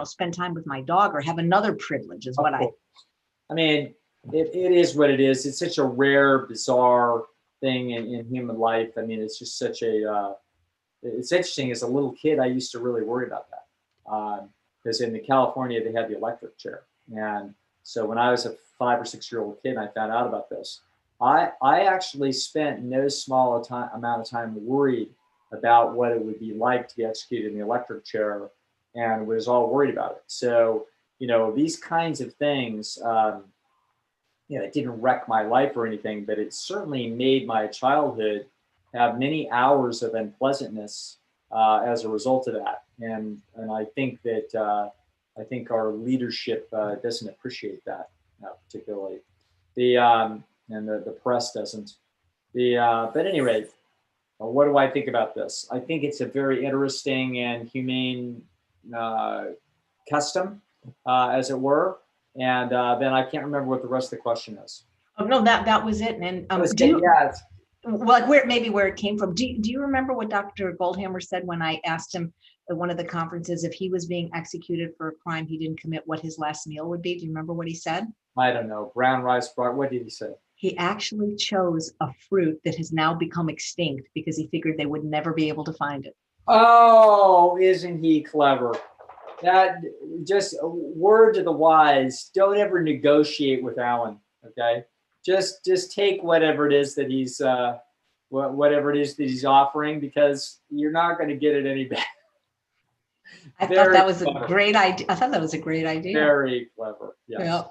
spend time with my dog or have another privilege is what I mean, it is what it is. It's such a rare, bizarre thing in human life. I mean, it's just such it's interesting. As a little kid, I used to really worry about that because in California, they had the electric chair. And so when I was a 5 or 6 year old kid and I found out about this, I actually spent no small amount of time worried about what it would be like to be executed in the electric chair, and was all worried about it. So, these kinds of things, it didn't wreck my life or anything, but it certainly made my childhood have many hours of unpleasantness as a result of that. And I think that our leadership doesn't appreciate that particularly. And the press doesn't. But at any rate, what do I think about this? I think it's a very interesting and humane custom, as it were. And then I can't remember what the rest of the question is. Oh no, that was it. And where it came from. Do you remember what Dr. Goldhamer said when I asked him at one of the conferences if he was being executed for a crime he didn't commit, what his last meal would be? Do you remember what he said? I don't know. Brown rice, what did he say? He actually chose a fruit that has now become extinct because he figured they would never be able to find it. Oh, isn't he clever? That just a word to the wise. Don't ever negotiate with Alan. Okay, just take whatever it is that he's offering, because you're not going to get it any better. I thought that was a great idea. Very clever. Yes. Yeah.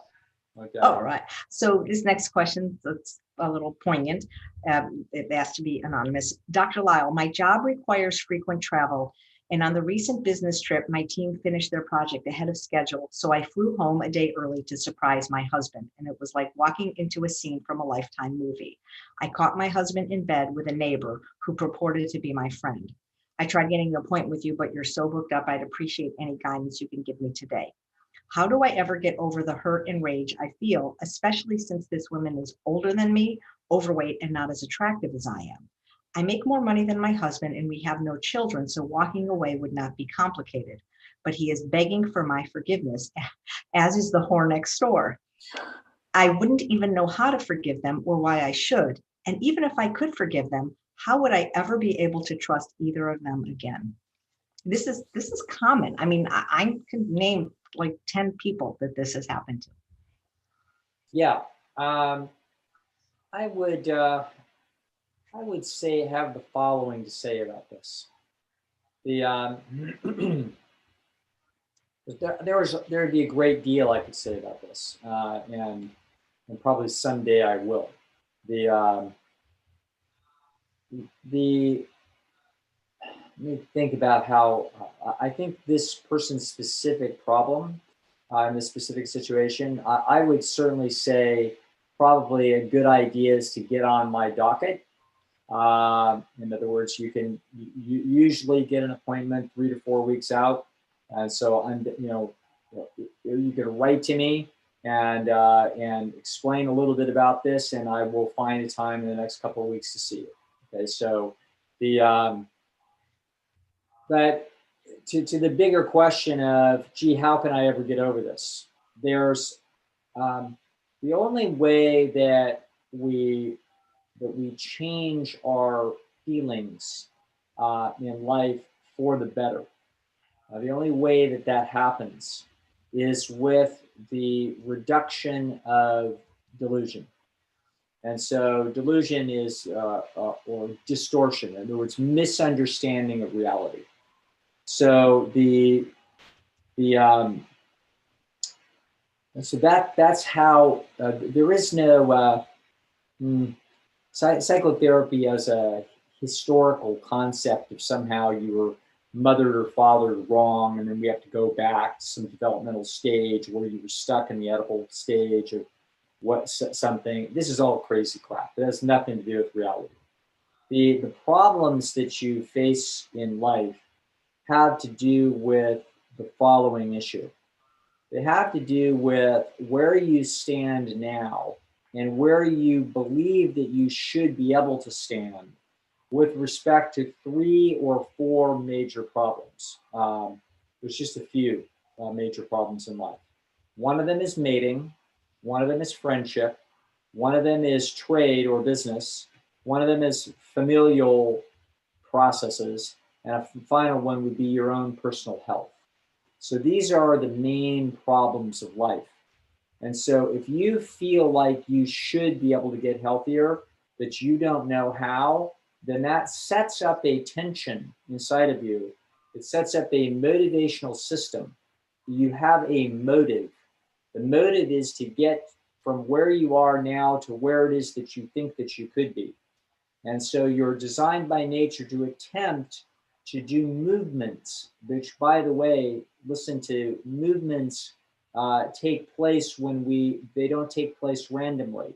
Okay. All right. So this next question, that's a little poignant. It has to be anonymous. Dr. Lisle, my job requires frequent travel. And on the recent business trip, my team finished their project ahead of schedule. So I flew home a day early to surprise my husband. And it was like walking into a scene from a Lifetime movie. I caught my husband in bed with a neighbor who purported to be my friend. I tried getting an appointment with you, but you're so booked up. I'd appreciate any guidance you can give me today. How do I ever get over the hurt and rage I feel, especially since this woman is older than me, overweight, and not as attractive as I am? I make more money than my husband and we have no children, so walking away would not be complicated. But he is begging for my forgiveness, as is the whore next door. I wouldn't even know how to forgive them or why I should. And even if I could forgive them, how would I ever be able to trust either of them again? This is common. I mean, I can name like 10 people that this has happened to. Yeah. I would say have the following to say about this. There'd be a great deal I could say about this, and probably someday I will. Let me think about how I think this person's specific problem in this specific situation, I would certainly say probably a good idea is to get on my docket. In other words, you can usually get an appointment 3 to 4 weeks out. And so you can write to me and explain a little bit about this, and I will find a time in the next couple of weeks to see you. Okay, so but to the bigger question of, gee, how can I ever get over this? There's the only way that we change our feelings in life for the better. The only way that that happens is with the reduction of delusion. And so delusion is, or distortion, in other words, misunderstanding of reality. So so that's how there is no psychotherapy as a historical concept of somehow you were mothered or fathered wrong, and then we have to go back to some developmental stage where you were stuck in the edible stage of something. This is all crazy crap. It has nothing to do with reality. The problems that you face in life have to do with the following issue. They have to do with where you stand now and where you believe that you should be able to stand with respect to 3 or 4 major problems. There's just a few major problems in life. One of them is mating. One of them is friendship. One of them is trade or business. One of them is familial processes. And a final one would be your own personal health. So these are the main problems of life. And so if you feel like you should be able to get healthier, but you don't know how, then that sets up a tension inside of you. It sets up a motivational system. You have a motive. The motive is to get from where you are now to where it is that you think that you could be. And so you're designed by nature to attempt to do movements, which, by the way, listen to movements take place they don't take place randomly.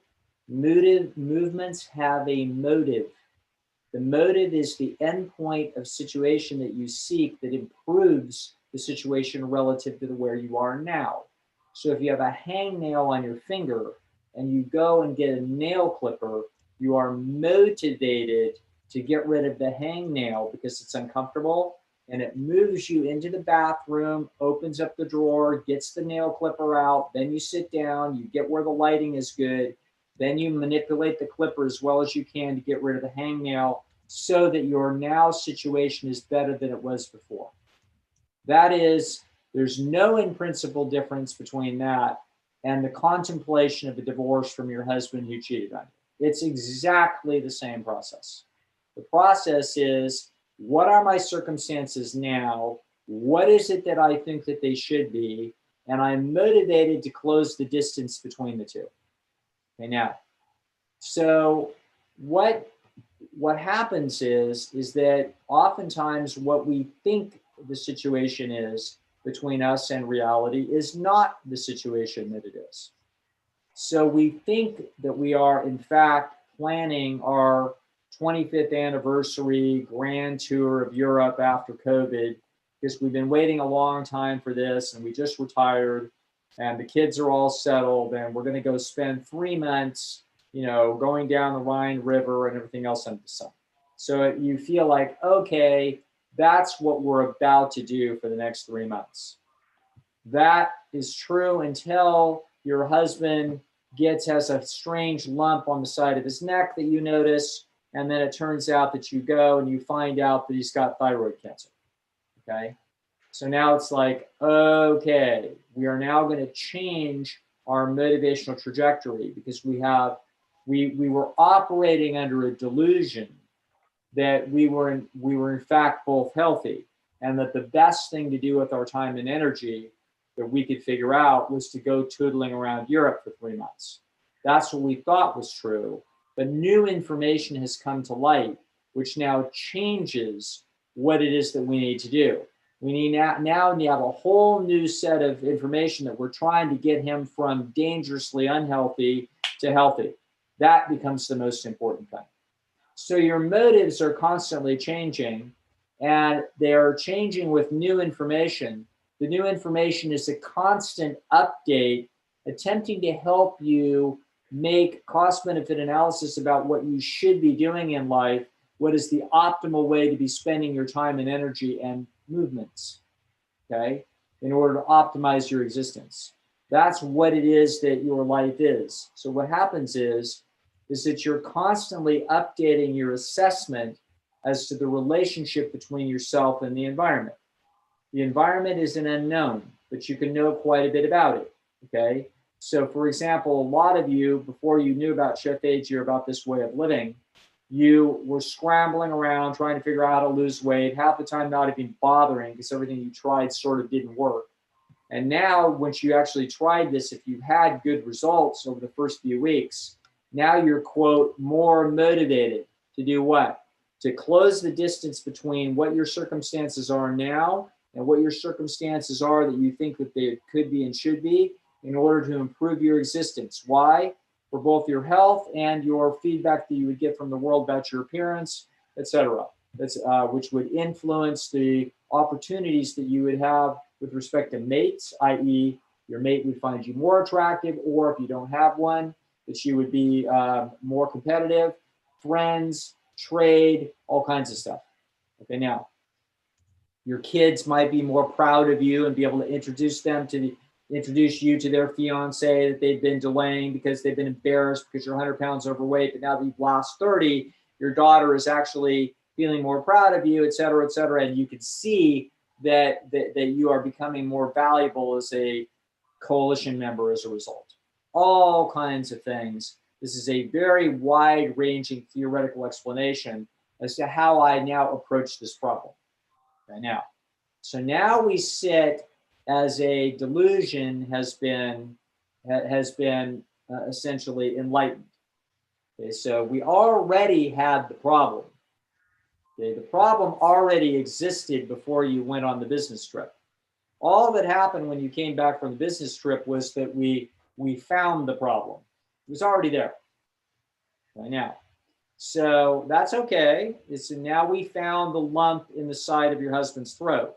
Movements have a motive. The motive is the endpoint of situation that you seek that improves the situation relative to where you are now. So if you have a hangnail on your finger and you go and get a nail clipper, you are motivated to get rid of the hangnail because it's uncomfortable, and it moves you into the bathroom, opens up the drawer, gets the nail clipper out, then you sit down, you get where the lighting is good, then you manipulate the clipper as well as you can to get rid of the hangnail so that your now situation is better than it was before. That is, there's no in principle difference between that and the contemplation of a divorce from your husband who cheated on you. It's exactly the same process. The process is, what are my circumstances now? What is it that I think that they should be? And I'm motivated to close the distance between the two. Okay, now, so what happens is that oftentimes what we think the situation is between us and reality is not the situation that it is. So we think that we are, in fact, planning our 25th anniversary grand tour of Europe after COVID, because we've been waiting a long time for this, and we just retired, and the kids are all settled, and we're going to go spend 3 months, going down the Rhine River and everything else under the sun. So you feel like, okay, that's what we're about to do for the next 3 months. That is true until your husband has a strange lump on the side of his neck that you notice, and then it turns out that you go and you find out that he's got thyroid cancer. Okay, so now it's like, okay, we are now going to change our motivational trajectory because we were operating under a delusion that we were in fact both healthy, and that the best thing to do with our time and energy that we could figure out was to go tootling around Europe for 3 months. That's what we thought was true. But new information has come to light, which now changes what it is that we need to do. We need now you have a whole new set of information that we're trying to get him from dangerously unhealthy to healthy. That becomes the most important thing. So your motives are constantly changing, and they're changing with new information. The new information is a constant update, attempting to help you make cost-benefit analysis about what you should be doing in life, what is the optimal way to be spending your time and energy and movements, okay, in order to optimize your existence. That's what it is that your life is. So what happens is that you're constantly updating your assessment as to the relationship between yourself and the environment. The environment is an unknown, but you can know quite a bit about it, okay? So for example, a lot of you, before you knew about Chef AG or about this way of living, you were scrambling around trying to figure out how to lose weight, half the time not even bothering because everything you tried sort of didn't work. And now, once you actually tried this, if you had good results over the first few weeks, now you're, quote, more motivated to do what? To close the distance between what your circumstances are now and what your circumstances are that you think that they could be and should be in order to improve your existence. Why? For both your health and your feedback that you would get from the world about your appearance, etc. That's which would influence the opportunities that you would have with respect to mates, i.e. your mate would find you more attractive, or if you don't have one, that you would be more competitive, friends, trade, all kinds of stuff. Okay, now, your kids might be more proud of you and be able to introduce you to their fiance that they've been delaying because they've been embarrassed because you're 100 pounds overweight, but now that you've lost 30, your daughter is actually feeling more proud of you, et cetera, and you can see that you are becoming more valuable as a coalition member as a result. All kinds of things. This is a very wide-ranging theoretical explanation as to how I now approach this problem. Okay, now we sit as a delusion has been essentially enlightened. Okay, so we already had the problem. Okay, the problem already existed before you went on the business trip. All that happened when you came back from the business trip was that we found the problem. It was already there. Okay, now, so that's okay. Now we found the lump in the side of your husband's throat.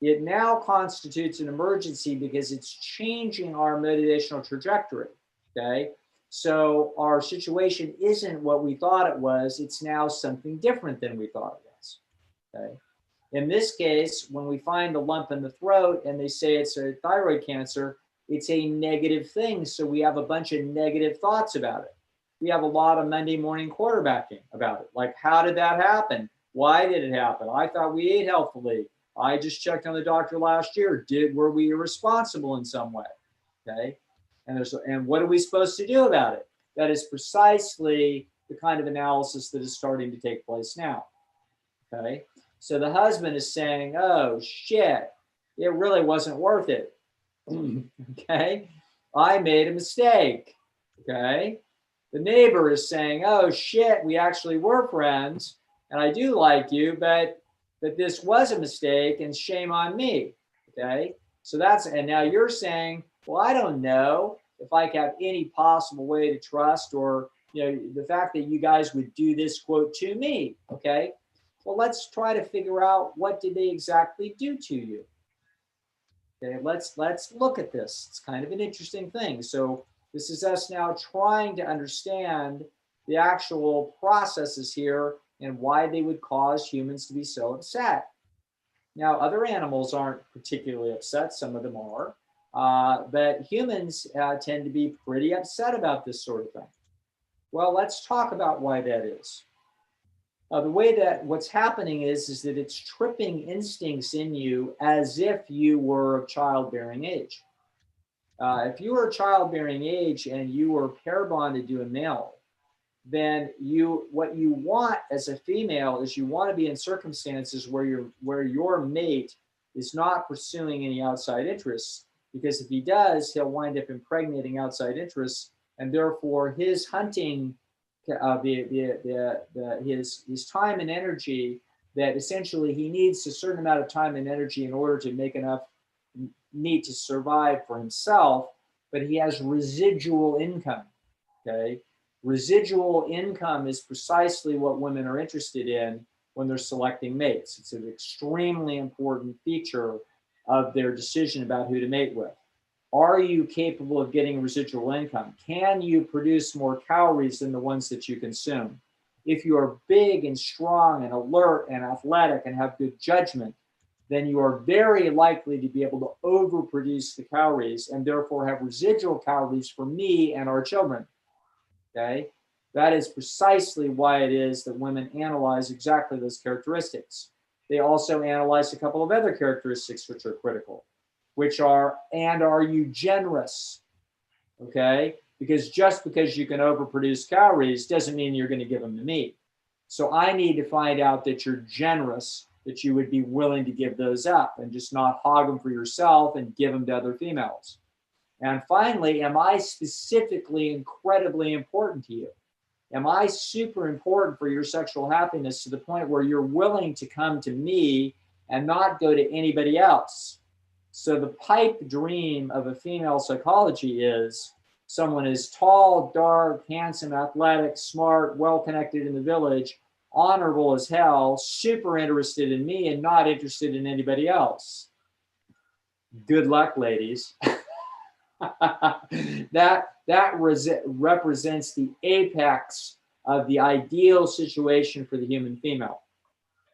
It now constitutes an emergency because it's changing our motivational trajectory, okay? So our situation isn't what we thought it was. It's now something different than we thought it was, okay? In this case, when we find the lump in the throat and they say it's a thyroid cancer, it's a negative thing. So we have a bunch of negative thoughts about it. We have a lot of Monday morning quarterbacking about it. Like, how did that happen? Why did it happen? I thought we ate healthfully. I just checked on the doctor last year. Were we irresponsible in some way? Okay. And what are we supposed to do about it? That is precisely the kind of analysis that is starting to take place now. Okay. So the husband is saying, oh shit, it really wasn't worth it. Okay. I made a mistake. Okay. The neighbor is saying, oh shit, we actually were friends and I do like you, but this was a mistake and shame on me, okay? So and now you're saying, well, I don't know if I have any possible way to trust or, the fact that you guys would do this, quote, to me, okay? Well, let's try to figure out what did they exactly do to you? Okay, let's look at this. It's kind of an interesting thing. So this is us now trying to understand the actual processes here and why they would cause humans to be so upset. Now, other animals aren't particularly upset. Some of them are. But humans tend to be pretty upset about this sort of thing. Well, let's talk about why that is. The way that what's happening is that it's tripping instincts in you as if you were of childbearing age. If you were childbearing age and you were pair bonded to a male, then what you want as a female is you want to be in circumstances where your mate is not pursuing any outside interests, because if he does, he'll wind up impregnating outside interests, and therefore his hunting, his time and energy that essentially he needs a certain amount of time and energy in order to make enough meat to survive for himself, but he has residual income. Okay. Residual income is precisely what women are interested in when they're selecting mates. It's an extremely important feature of their decision about who to mate with. Are you capable of getting residual income? Can you produce more calories than the ones that you consume? If you are big and strong and alert and athletic and have good judgment, then you are very likely to be able to overproduce the calories and therefore have residual calories for me and our children. Okay, that is precisely why it is that women analyze exactly those characteristics. They also analyze a couple of other characteristics which are critical, which are, and are you generous? Okay, because just because you can overproduce calories doesn't mean you're going to give them to me. So I need to find out that you're generous, that you would be willing to give those up and just not hog them for yourself and give them to other females. And finally, am I specifically incredibly important to you? Am I super important for your sexual happiness to the point where you're willing to come to me and not go to anybody else? So the pipe dream of a female psychology is someone is tall, dark, handsome, athletic, smart, well-connected in the village, honorable as hell, super interested in me and not interested in anybody else. Good luck, ladies. that represents the apex of the ideal situation for the human female.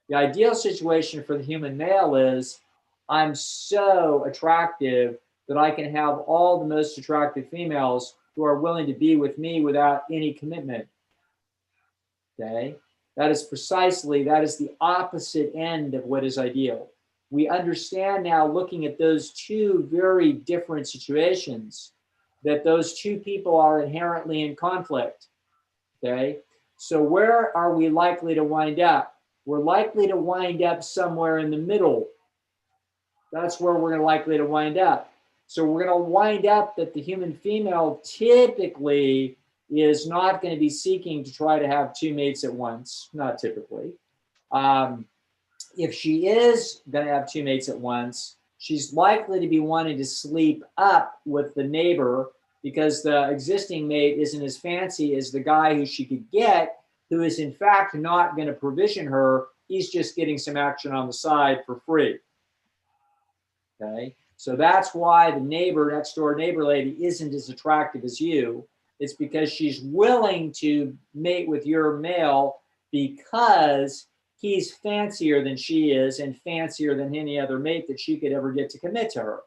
The ideal situation for the human male is I'm so attractive that I can have all the most attractive females who are willing to be with me without any commitment. Okay, that is the opposite end of what is ideal. We understand now, looking at those two very different situations, that those two people are inherently in conflict. Okay, so where are we likely to wind up? We're likely to wind up somewhere in the middle. That's where we're likely to wind up. So we're going to wind up that the human female typically is not going to be seeking to try to have two mates at once, not typically. If she is going to have two mates at once, she's likely to be wanting to sleep up with the neighbor because the existing mate isn't as fancy as the guy who she could get, who is in fact not going to provision her. He's just getting some action on the side for free. Okay, so that's why the next door neighbor lady isn't as attractive as you. It's because she's willing to mate with your male because he's fancier than she is and fancier than any other mate that she could ever get to commit to her.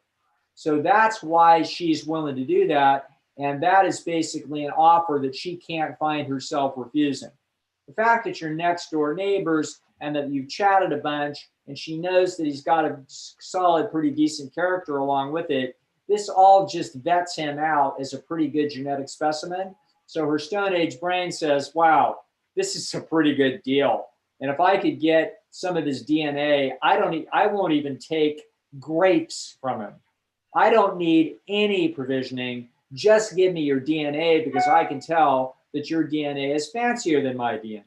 So that's why she's willing to do that. And that is basically an offer that she can't find herself refusing. The fact that you're next door neighbors and that you've chatted a bunch and she knows that he's got a solid, pretty decent character along with it, this all just vets him out as a pretty good genetic specimen. So her Stone Age brain says, wow, this is a pretty good deal. And if I could get some of this DNA, I won't even take grapes from him. I don't need any provisioning. Just give me your DNA because I can tell that your DNA is fancier than my DNA.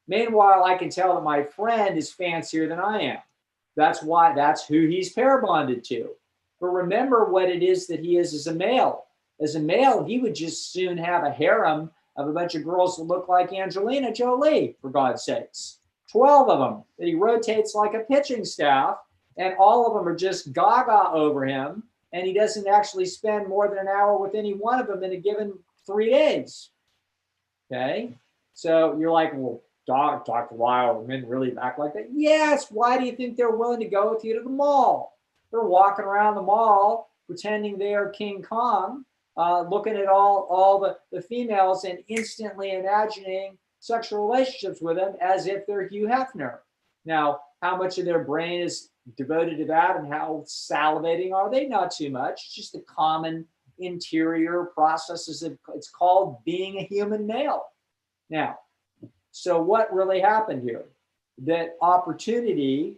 Meanwhile, I can tell that my friend is fancier than I am. That's who he's pair bonded to. But remember what it is that he is as a male. As a male, he would just soon have a harem of a bunch of girls that look like Angelina Jolie, for God's sakes. 12 of them that he rotates like a pitching staff, and all of them are just gaga over him, and he doesn't actually spend more than an hour with any one of them in a given 3 days. Okay? So you're like, well, Dr. Lisle, men really act like that? Yes. Why do you think they're willing to go with you to the mall? They're walking around the mall pretending they are King Kong, looking at all the females and instantly imagining sexual relationships with them as if they're Hugh Hefner. Now, how much of their brain is devoted to that and how salivating are they? Not too much. It's just a common interior process. It's called being a human male. Now, so what really happened here? That opportunity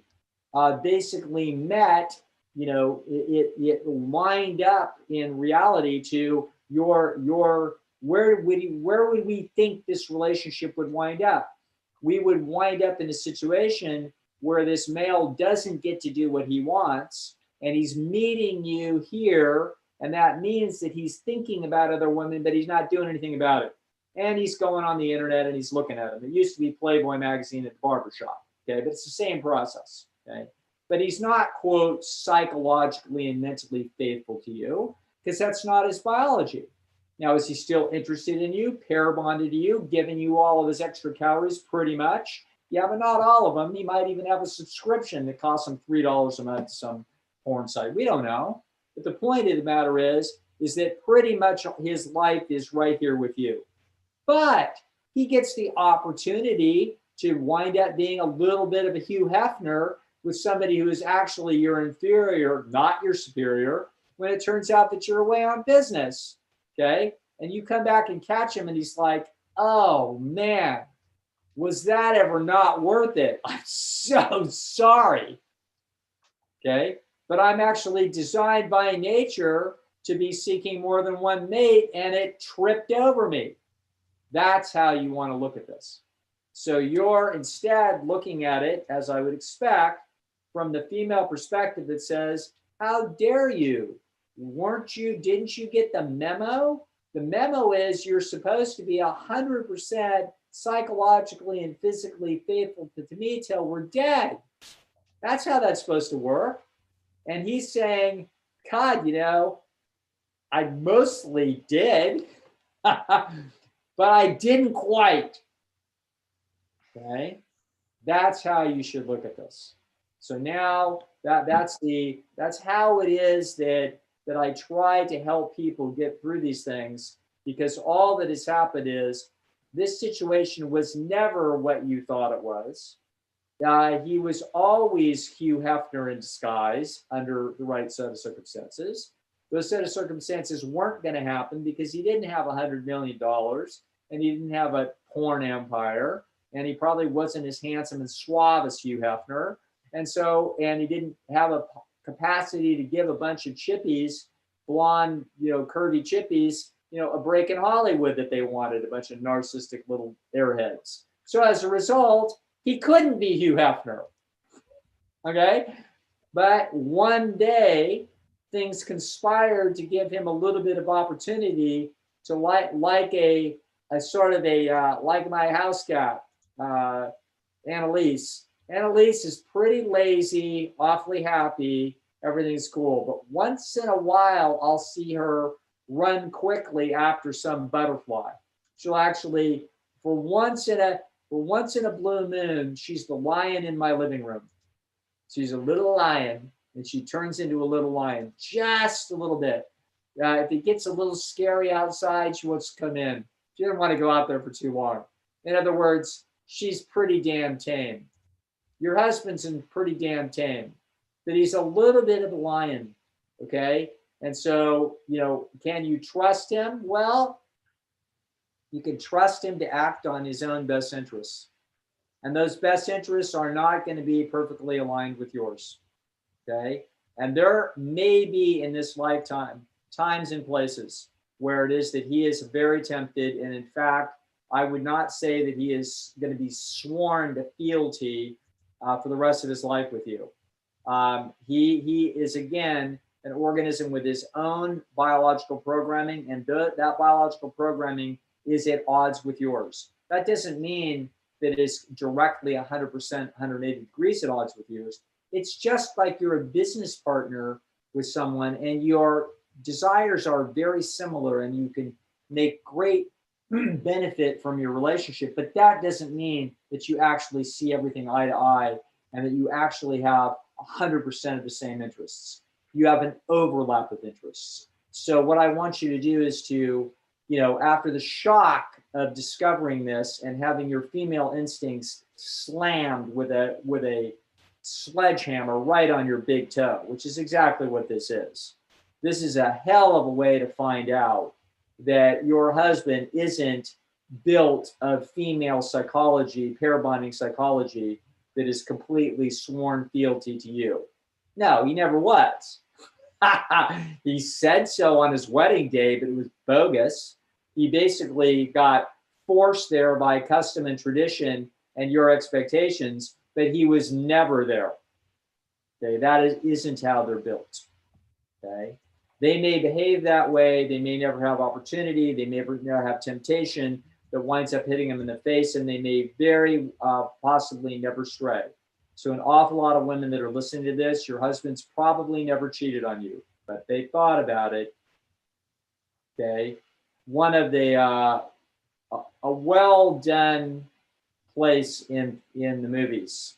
basically met, it lined up in reality to your where would we think this relationship would wind up? we would wind up in a situation where this male doesn't get to do what he wants, and he's meeting you here, and that means that he's thinking about other women, but he's not doing anything about it. And he's going on the internet and he's looking at them. It used to be Playboy magazine at the barbershop, okay? But it's the same process, okay? But he's not, quote, psychologically and mentally faithful to you, because that's not his biology. Now, is he still interested in you, pair bonded to you, giving you all of his extra calories? Pretty much. Yeah, but not all of them. He might even have a subscription that costs him $3 a month to some porn site. We don't know. But the point of the matter is that pretty much his life is right here with you. But he gets the opportunity to wind up being a little bit of a Hugh Hefner with somebody who is actually your inferior, not your superior, when it turns out that you're away on business, okay? And you come back and catch him and he's like, oh man, was that ever not worth it? I'm so sorry, okay? But I'm actually designed by nature to be seeking more than one mate, and it tripped over me. That's how you want to look at this. So you're instead looking at it, as I would expect, from the female perspective that says, how dare you? Didn't you get the memo? The memo is you're supposed to be 100% psychologically and physically faithful to me till we're dead. That's how that's supposed to work. And he's saying, God, I mostly did, but I didn't quite. Okay, that's how you should look at this. So now that's how it is that I try to help people get through these things, because all that has happened is this situation was never what you thought it was. He was always Hugh Hefner in disguise under the right set of circumstances. Those set of circumstances weren't going to happen because he didn't have $100 million and he didn't have a porn empire, and he probably wasn't as handsome and suave as Hugh Hefner. And he didn't have a capacity to give a bunch of chippies, blonde, curvy chippies, a break in Hollywood that they wanted, a bunch of narcissistic little airheads. So as a result, he couldn't be Hugh Hefner, okay? But one day, things conspired to give him a little bit of opportunity to like my house cat, Annalise. Annalise is pretty lazy, awfully happy, everything's cool. But once in a while, I'll see her run quickly after some butterfly. She'll actually, for once in a blue moon, she's the lion in my living room. She's a little lion, and she turns into a little lion, just a little bit. If it gets a little scary outside, she wants to come in. She doesn't want to go out there for too long. In other words, she's pretty damn tame. Your husband's pretty damn tame, but he's a little bit of a lion, okay? And so, can you trust him? Well, you can trust him to act on his own best interests. And those best interests are not going to be perfectly aligned with yours, okay? And there may be in this lifetime times and places where it is that he is very tempted. And in fact, I would not say that he is going to be sworn to fealty for the rest of his life with you. He is, again, an organism with his own biological programming, and that biological programming is at odds with yours. That doesn't mean that it's directly 100%, 180 degrees at odds with yours. It's just like you're a business partner with someone and your desires are very similar and you can make great benefit from your relationship, but that doesn't mean that you actually see everything eye to eye and that you actually have 100% of the same interests. You have an overlap of interests. So what I want you to do is to, after the shock of discovering this and having your female instincts slammed with a sledgehammer right on your big toe, which is exactly what this is. This is a hell of a way to find out that your husband isn't built of female psychology, pair bonding psychology, that is completely sworn fealty to you. No, he never was. He said so on his wedding day, but it was bogus. He basically got forced there by custom and tradition and your expectations, but he was never there. Okay, isn't how they're built. Okay, they may behave that way. They may never have opportunity. They may never have temptation that winds up hitting them in the face, and they may very possibly never stray. So an awful lot of women that are listening to this, your husband's probably never cheated on you, but they thought about it. Okay, one of the a well done place in the movies,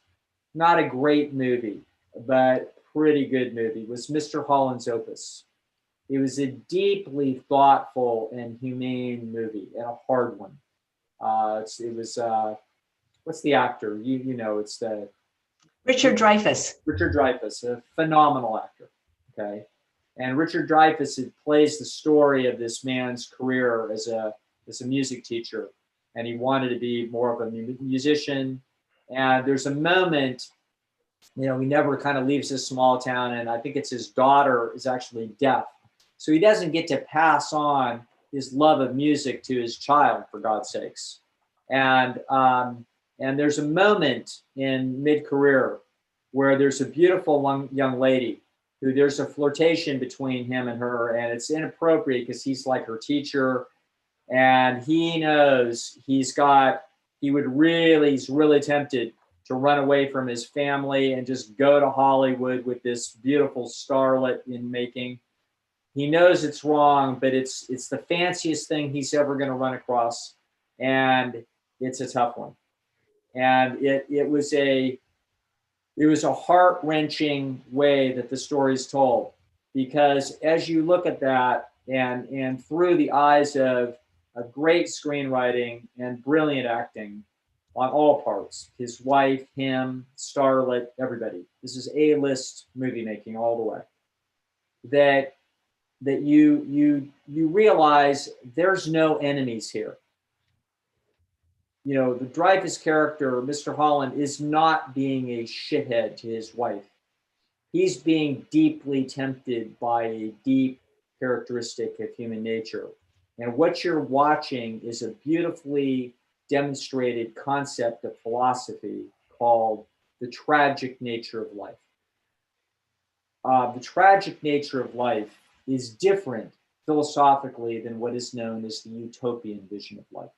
not a great movie, but pretty good movie, was Mr. Holland's Opus. It was a deeply thoughtful and humane movie, and a hard one. It was what's the actor? You know, it's the Richard Dreyfuss. Richard Dreyfuss, a phenomenal actor. Okay, and Richard Dreyfuss plays the story of this man's career as a music teacher, and he wanted to be more of a musician. And there's a moment, you know, he never kind of leaves this small town, and I think it's his daughter is actually deaf, so he doesn't get to pass on his love of music to his child, for God's sakes. And there's a moment in mid-career where there's a beautiful young lady who there's a flirtation between him and her, and it's inappropriate because he's like her teacher, and he knows he's really tempted to run away from his family and just go to Hollywood with this beautiful starlet in making. He knows it's wrong, but it's the fanciest thing he's ever going to run across, and it's a tough one. And it was a heart-wrenching way that the story is told, because as you look at that and through the eyes of great screenwriting and brilliant acting on all parts, his wife, him, starlet, everybody. This is A-list movie making all the way. That you realize there's no enemies here. You know, the Dreyfuss character, Mr. Holland, is not being a shithead to his wife. He's being deeply tempted by a deep characteristic of human nature. And what you're watching is a beautifully demonstrated concept of philosophy called the tragic nature of life. The tragic nature of life is different philosophically than what is known as the utopian vision of life.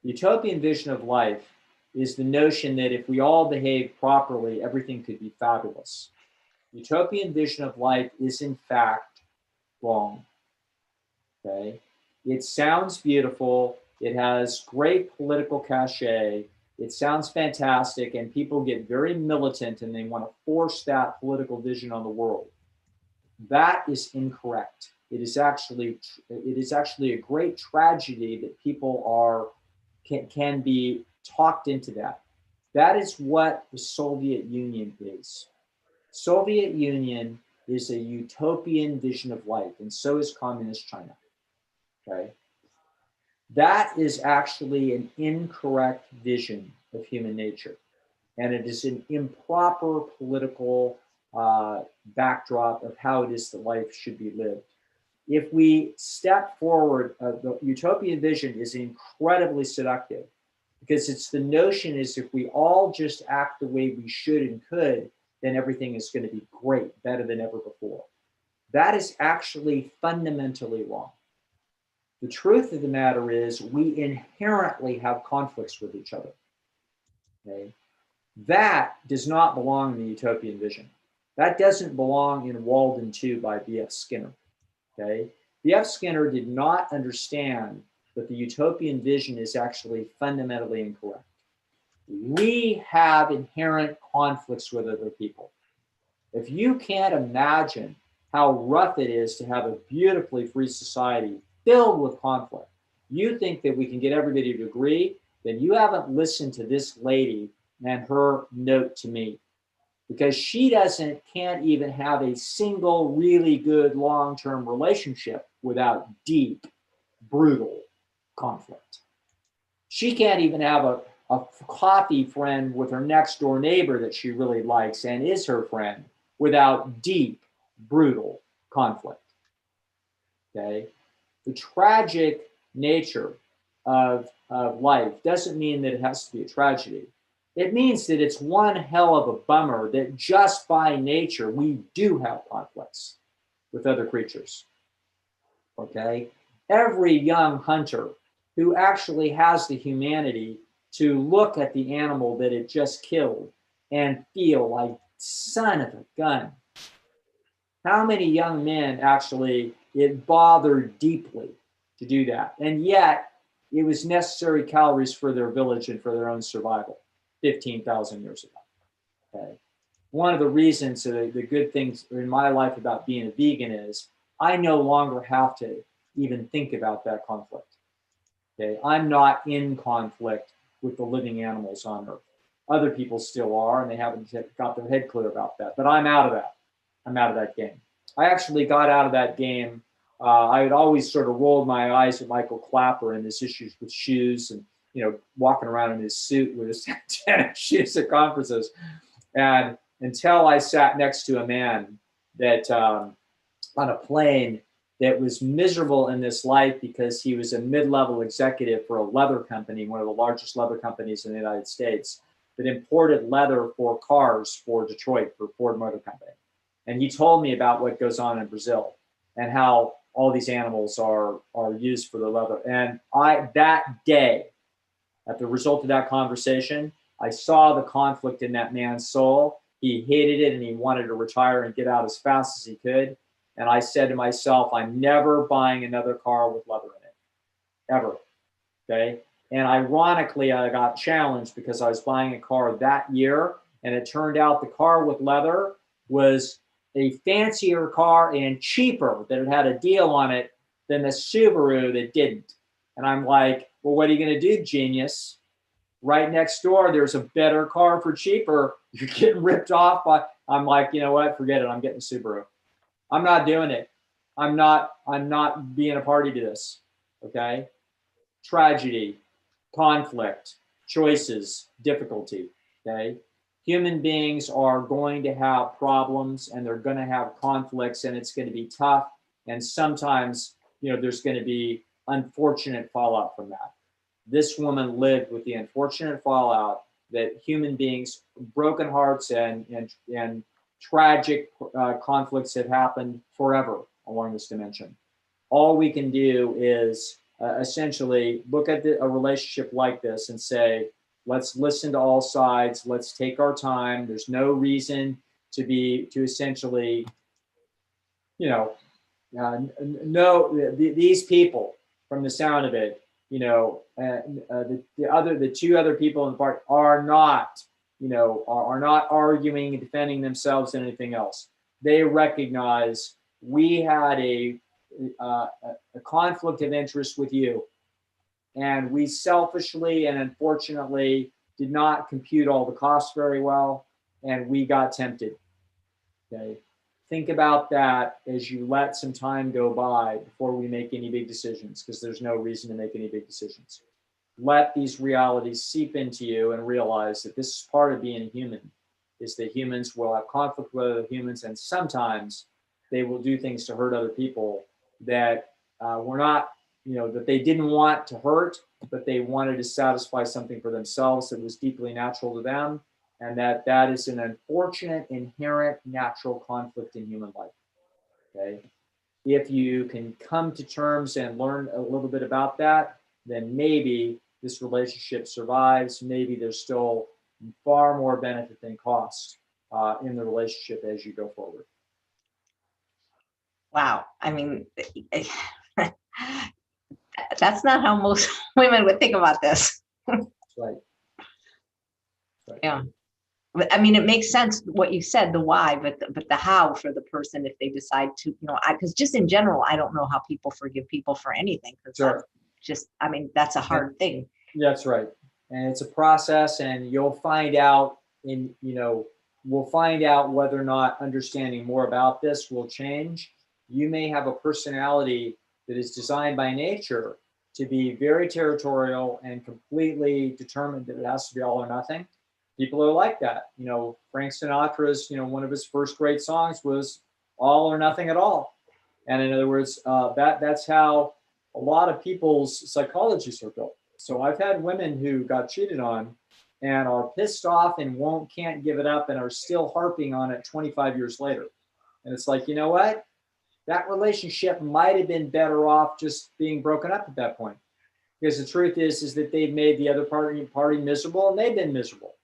The utopian vision of life is the notion that if we all behave properly, everything could be fabulous. The utopian vision of life is in fact wrong. Okay? It sounds beautiful. It has great political cachet. It sounds fantastic, and people get very militant and they want to force that political vision on the world. That is incorrect. It is actually a great tragedy that people can be talked into that. That is what the Soviet Union is. Soviet Union is a utopian vision of life, and so is communist China. Okay? That is actually an incorrect vision of human nature, and it is an improper political backdrop of how it is that life should be lived. If we step forward, the utopian vision is incredibly seductive, because it's the notion is if we all just act the way we should and could, then everything is going to be great, better than ever before. That is actually fundamentally wrong. The truth of the matter is we inherently have conflicts with each other. Okay? That does not belong in the utopian vision. That doesn't belong in Walden 2 by B.F. Skinner. Okay? B.F. Skinner did not understand that the utopian vision is actually fundamentally incorrect. We have inherent conflicts with other people. If you can't imagine how rough it is to have a beautifully free society filled with conflict, you think that we can get everybody to agree, then you haven't listened to this lady and her note to me. Because she can't even have a single really good long-term relationship without deep, brutal conflict. She can't even have a coffee friend with her next door neighbor that she really likes and is her friend without deep, brutal conflict. Okay? The tragic nature of of life doesn't mean that it has to be a tragedy. It means that it's one hell of a bummer that just by nature, we do have conflicts with other creatures. Okay? Every young hunter who actually has the humanity to look at the animal that it just killed and feel like, son of a gun. How many young men actually, it bothered deeply to do that? And yet, it was necessary calories for their village and for their own survival 15,000 years ago. Okay. One of the reasons, the good things in my life about being a vegan is I no longer have to even think about that conflict. Okay. I'm not in conflict with the living animals on Earth. Other people still are, and they haven't got their head clear about that. But I'm out of that. I'm out of that game. I actually got out of that game. I had always sort of rolled my eyes at Michael Clapper and his issues with shoes and, walking around in his suit with his tennis shoes at conferences. And until I sat next to a man that on a plane that was miserable in this life because he was a mid-level executive for a leather company, one of the largest leather companies in the United States, that imported leather for cars for Detroit, for Ford Motor Company. And he told me about what goes on in Brazil and how all these animals are used for the leather. And that day, at the result of that conversation, I saw the conflict in that man's soul. He hated it and he wanted to retire and get out as fast as he could. And I said to myself, I'm never buying another car with leather in it, ever. Okay. And ironically, I got challenged because I was buying a car that year, and it turned out the car with leather was a fancier car and cheaper, that it had a deal on it, than the Subaru that didn't. And I'm like, well, what are you going to do, genius? Right next door, there's a better car for cheaper. You're getting ripped off by. I'm like, you know what? Forget it. I'm getting a Subaru. I'm not doing it. I'm not being a party to this. Okay. Tragedy, conflict, choices, difficulty. Okay. Human beings are going to have problems and they're going to have conflicts, and it's going to be tough. And sometimes, there's going to be unfortunate fallout from that. This woman lived with the unfortunate fallout that human beings, broken hearts and tragic conflicts have happened forever along this dimension. All we can do is essentially look at a relationship like this and say, let's listen to all sides. Let's take our time. There's no reason to essentially, these people, from the sound of it, the two other people in the party are not arguing and defending themselves and anything else. They recognize we had a conflict of interest with you, and we selfishly and unfortunately did not compute all the costs very well, and we got tempted. Okay. Think about that as you let some time go by before we make any big decisions, because there's no reason to make any big decisions. Let these realities seep into you and realize that this is part of being a human, is that humans will have conflict with other humans, and sometimes they will do things to hurt other people that were not, that they didn't want to hurt, but they wanted to satisfy something for themselves that was deeply natural to them. And that is an unfortunate, inherent, natural conflict in human life. Okay. If you can come to terms and learn a little bit about that, then maybe this relationship survives. Maybe there's still far more benefit than cost in the relationship as you go forward. Wow. I mean, that's not how most women would think about this. That's right. Yeah. I mean, it makes sense what you said, the why, but the how for the person if they decide to, because just in general, I don't know how people forgive people for anything. Sure. That's a hard thing. That's right. And it's a process, and you'll find out we'll find out whether or not understanding more about this will change. You may have a personality that is designed by nature to be very territorial and completely determined that it has to be all or nothing. People are like that. Frank Sinatra's, one of his first great songs was All or Nothing at All. And in other words, that's how a lot of people's psychologies are built. So I've had women who got cheated on and are pissed off and can't give it up and are still harping on it 25 years later. And it's like, you know what? That relationship might have been better off just being broken up at that point. Because the truth is that they've made the other party miserable and they've been miserable.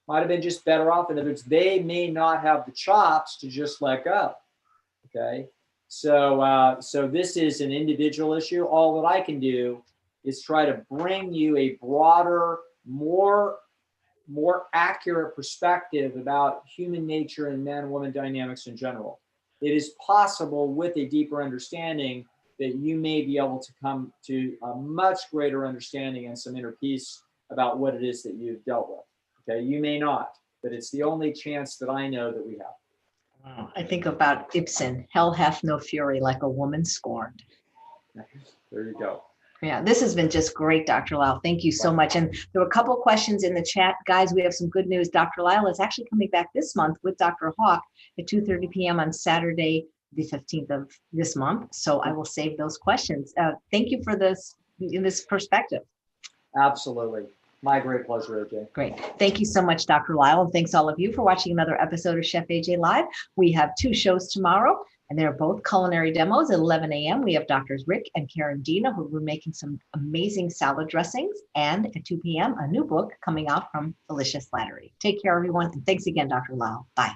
Might have been just better off. In other words, they may not have the chops to just let go. Okay. So this is an individual issue. All that I can do is try to bring you a broader, more accurate perspective about human nature and man-woman dynamics in general. It is possible with a deeper understanding that you may be able to come to a much greater understanding and some inner peace about what it is that you've dealt with. Okay, you may not, but it's the only chance that I know that we have. Wow. I think about Ibsen, hell hath no fury like a woman scorned. There you go. Yeah, this has been just great, Dr. Lisle. Thank you so much. And there were a couple of questions in the chat. Guys, we have some good news. Dr. Lisle is actually coming back this month with Dr. Hawk at 2:30 p.m. on Saturday, the 15th of this month. So I will save those questions. Thank you for this perspective. Absolutely. My great pleasure, AJ. Great. Thank you so much, Dr. Lisle. And thanks all of you for watching another episode of Chef AJ Live. We have 2 shows tomorrow, and they're both culinary demos at 11 a.m. We have Drs. Rick and Karen Dina, who are making some amazing salad dressings. And at 2 p.m., a new book coming out from Felicia Slattery. Take care, everyone. And thanks again, Dr. Lisle. Bye.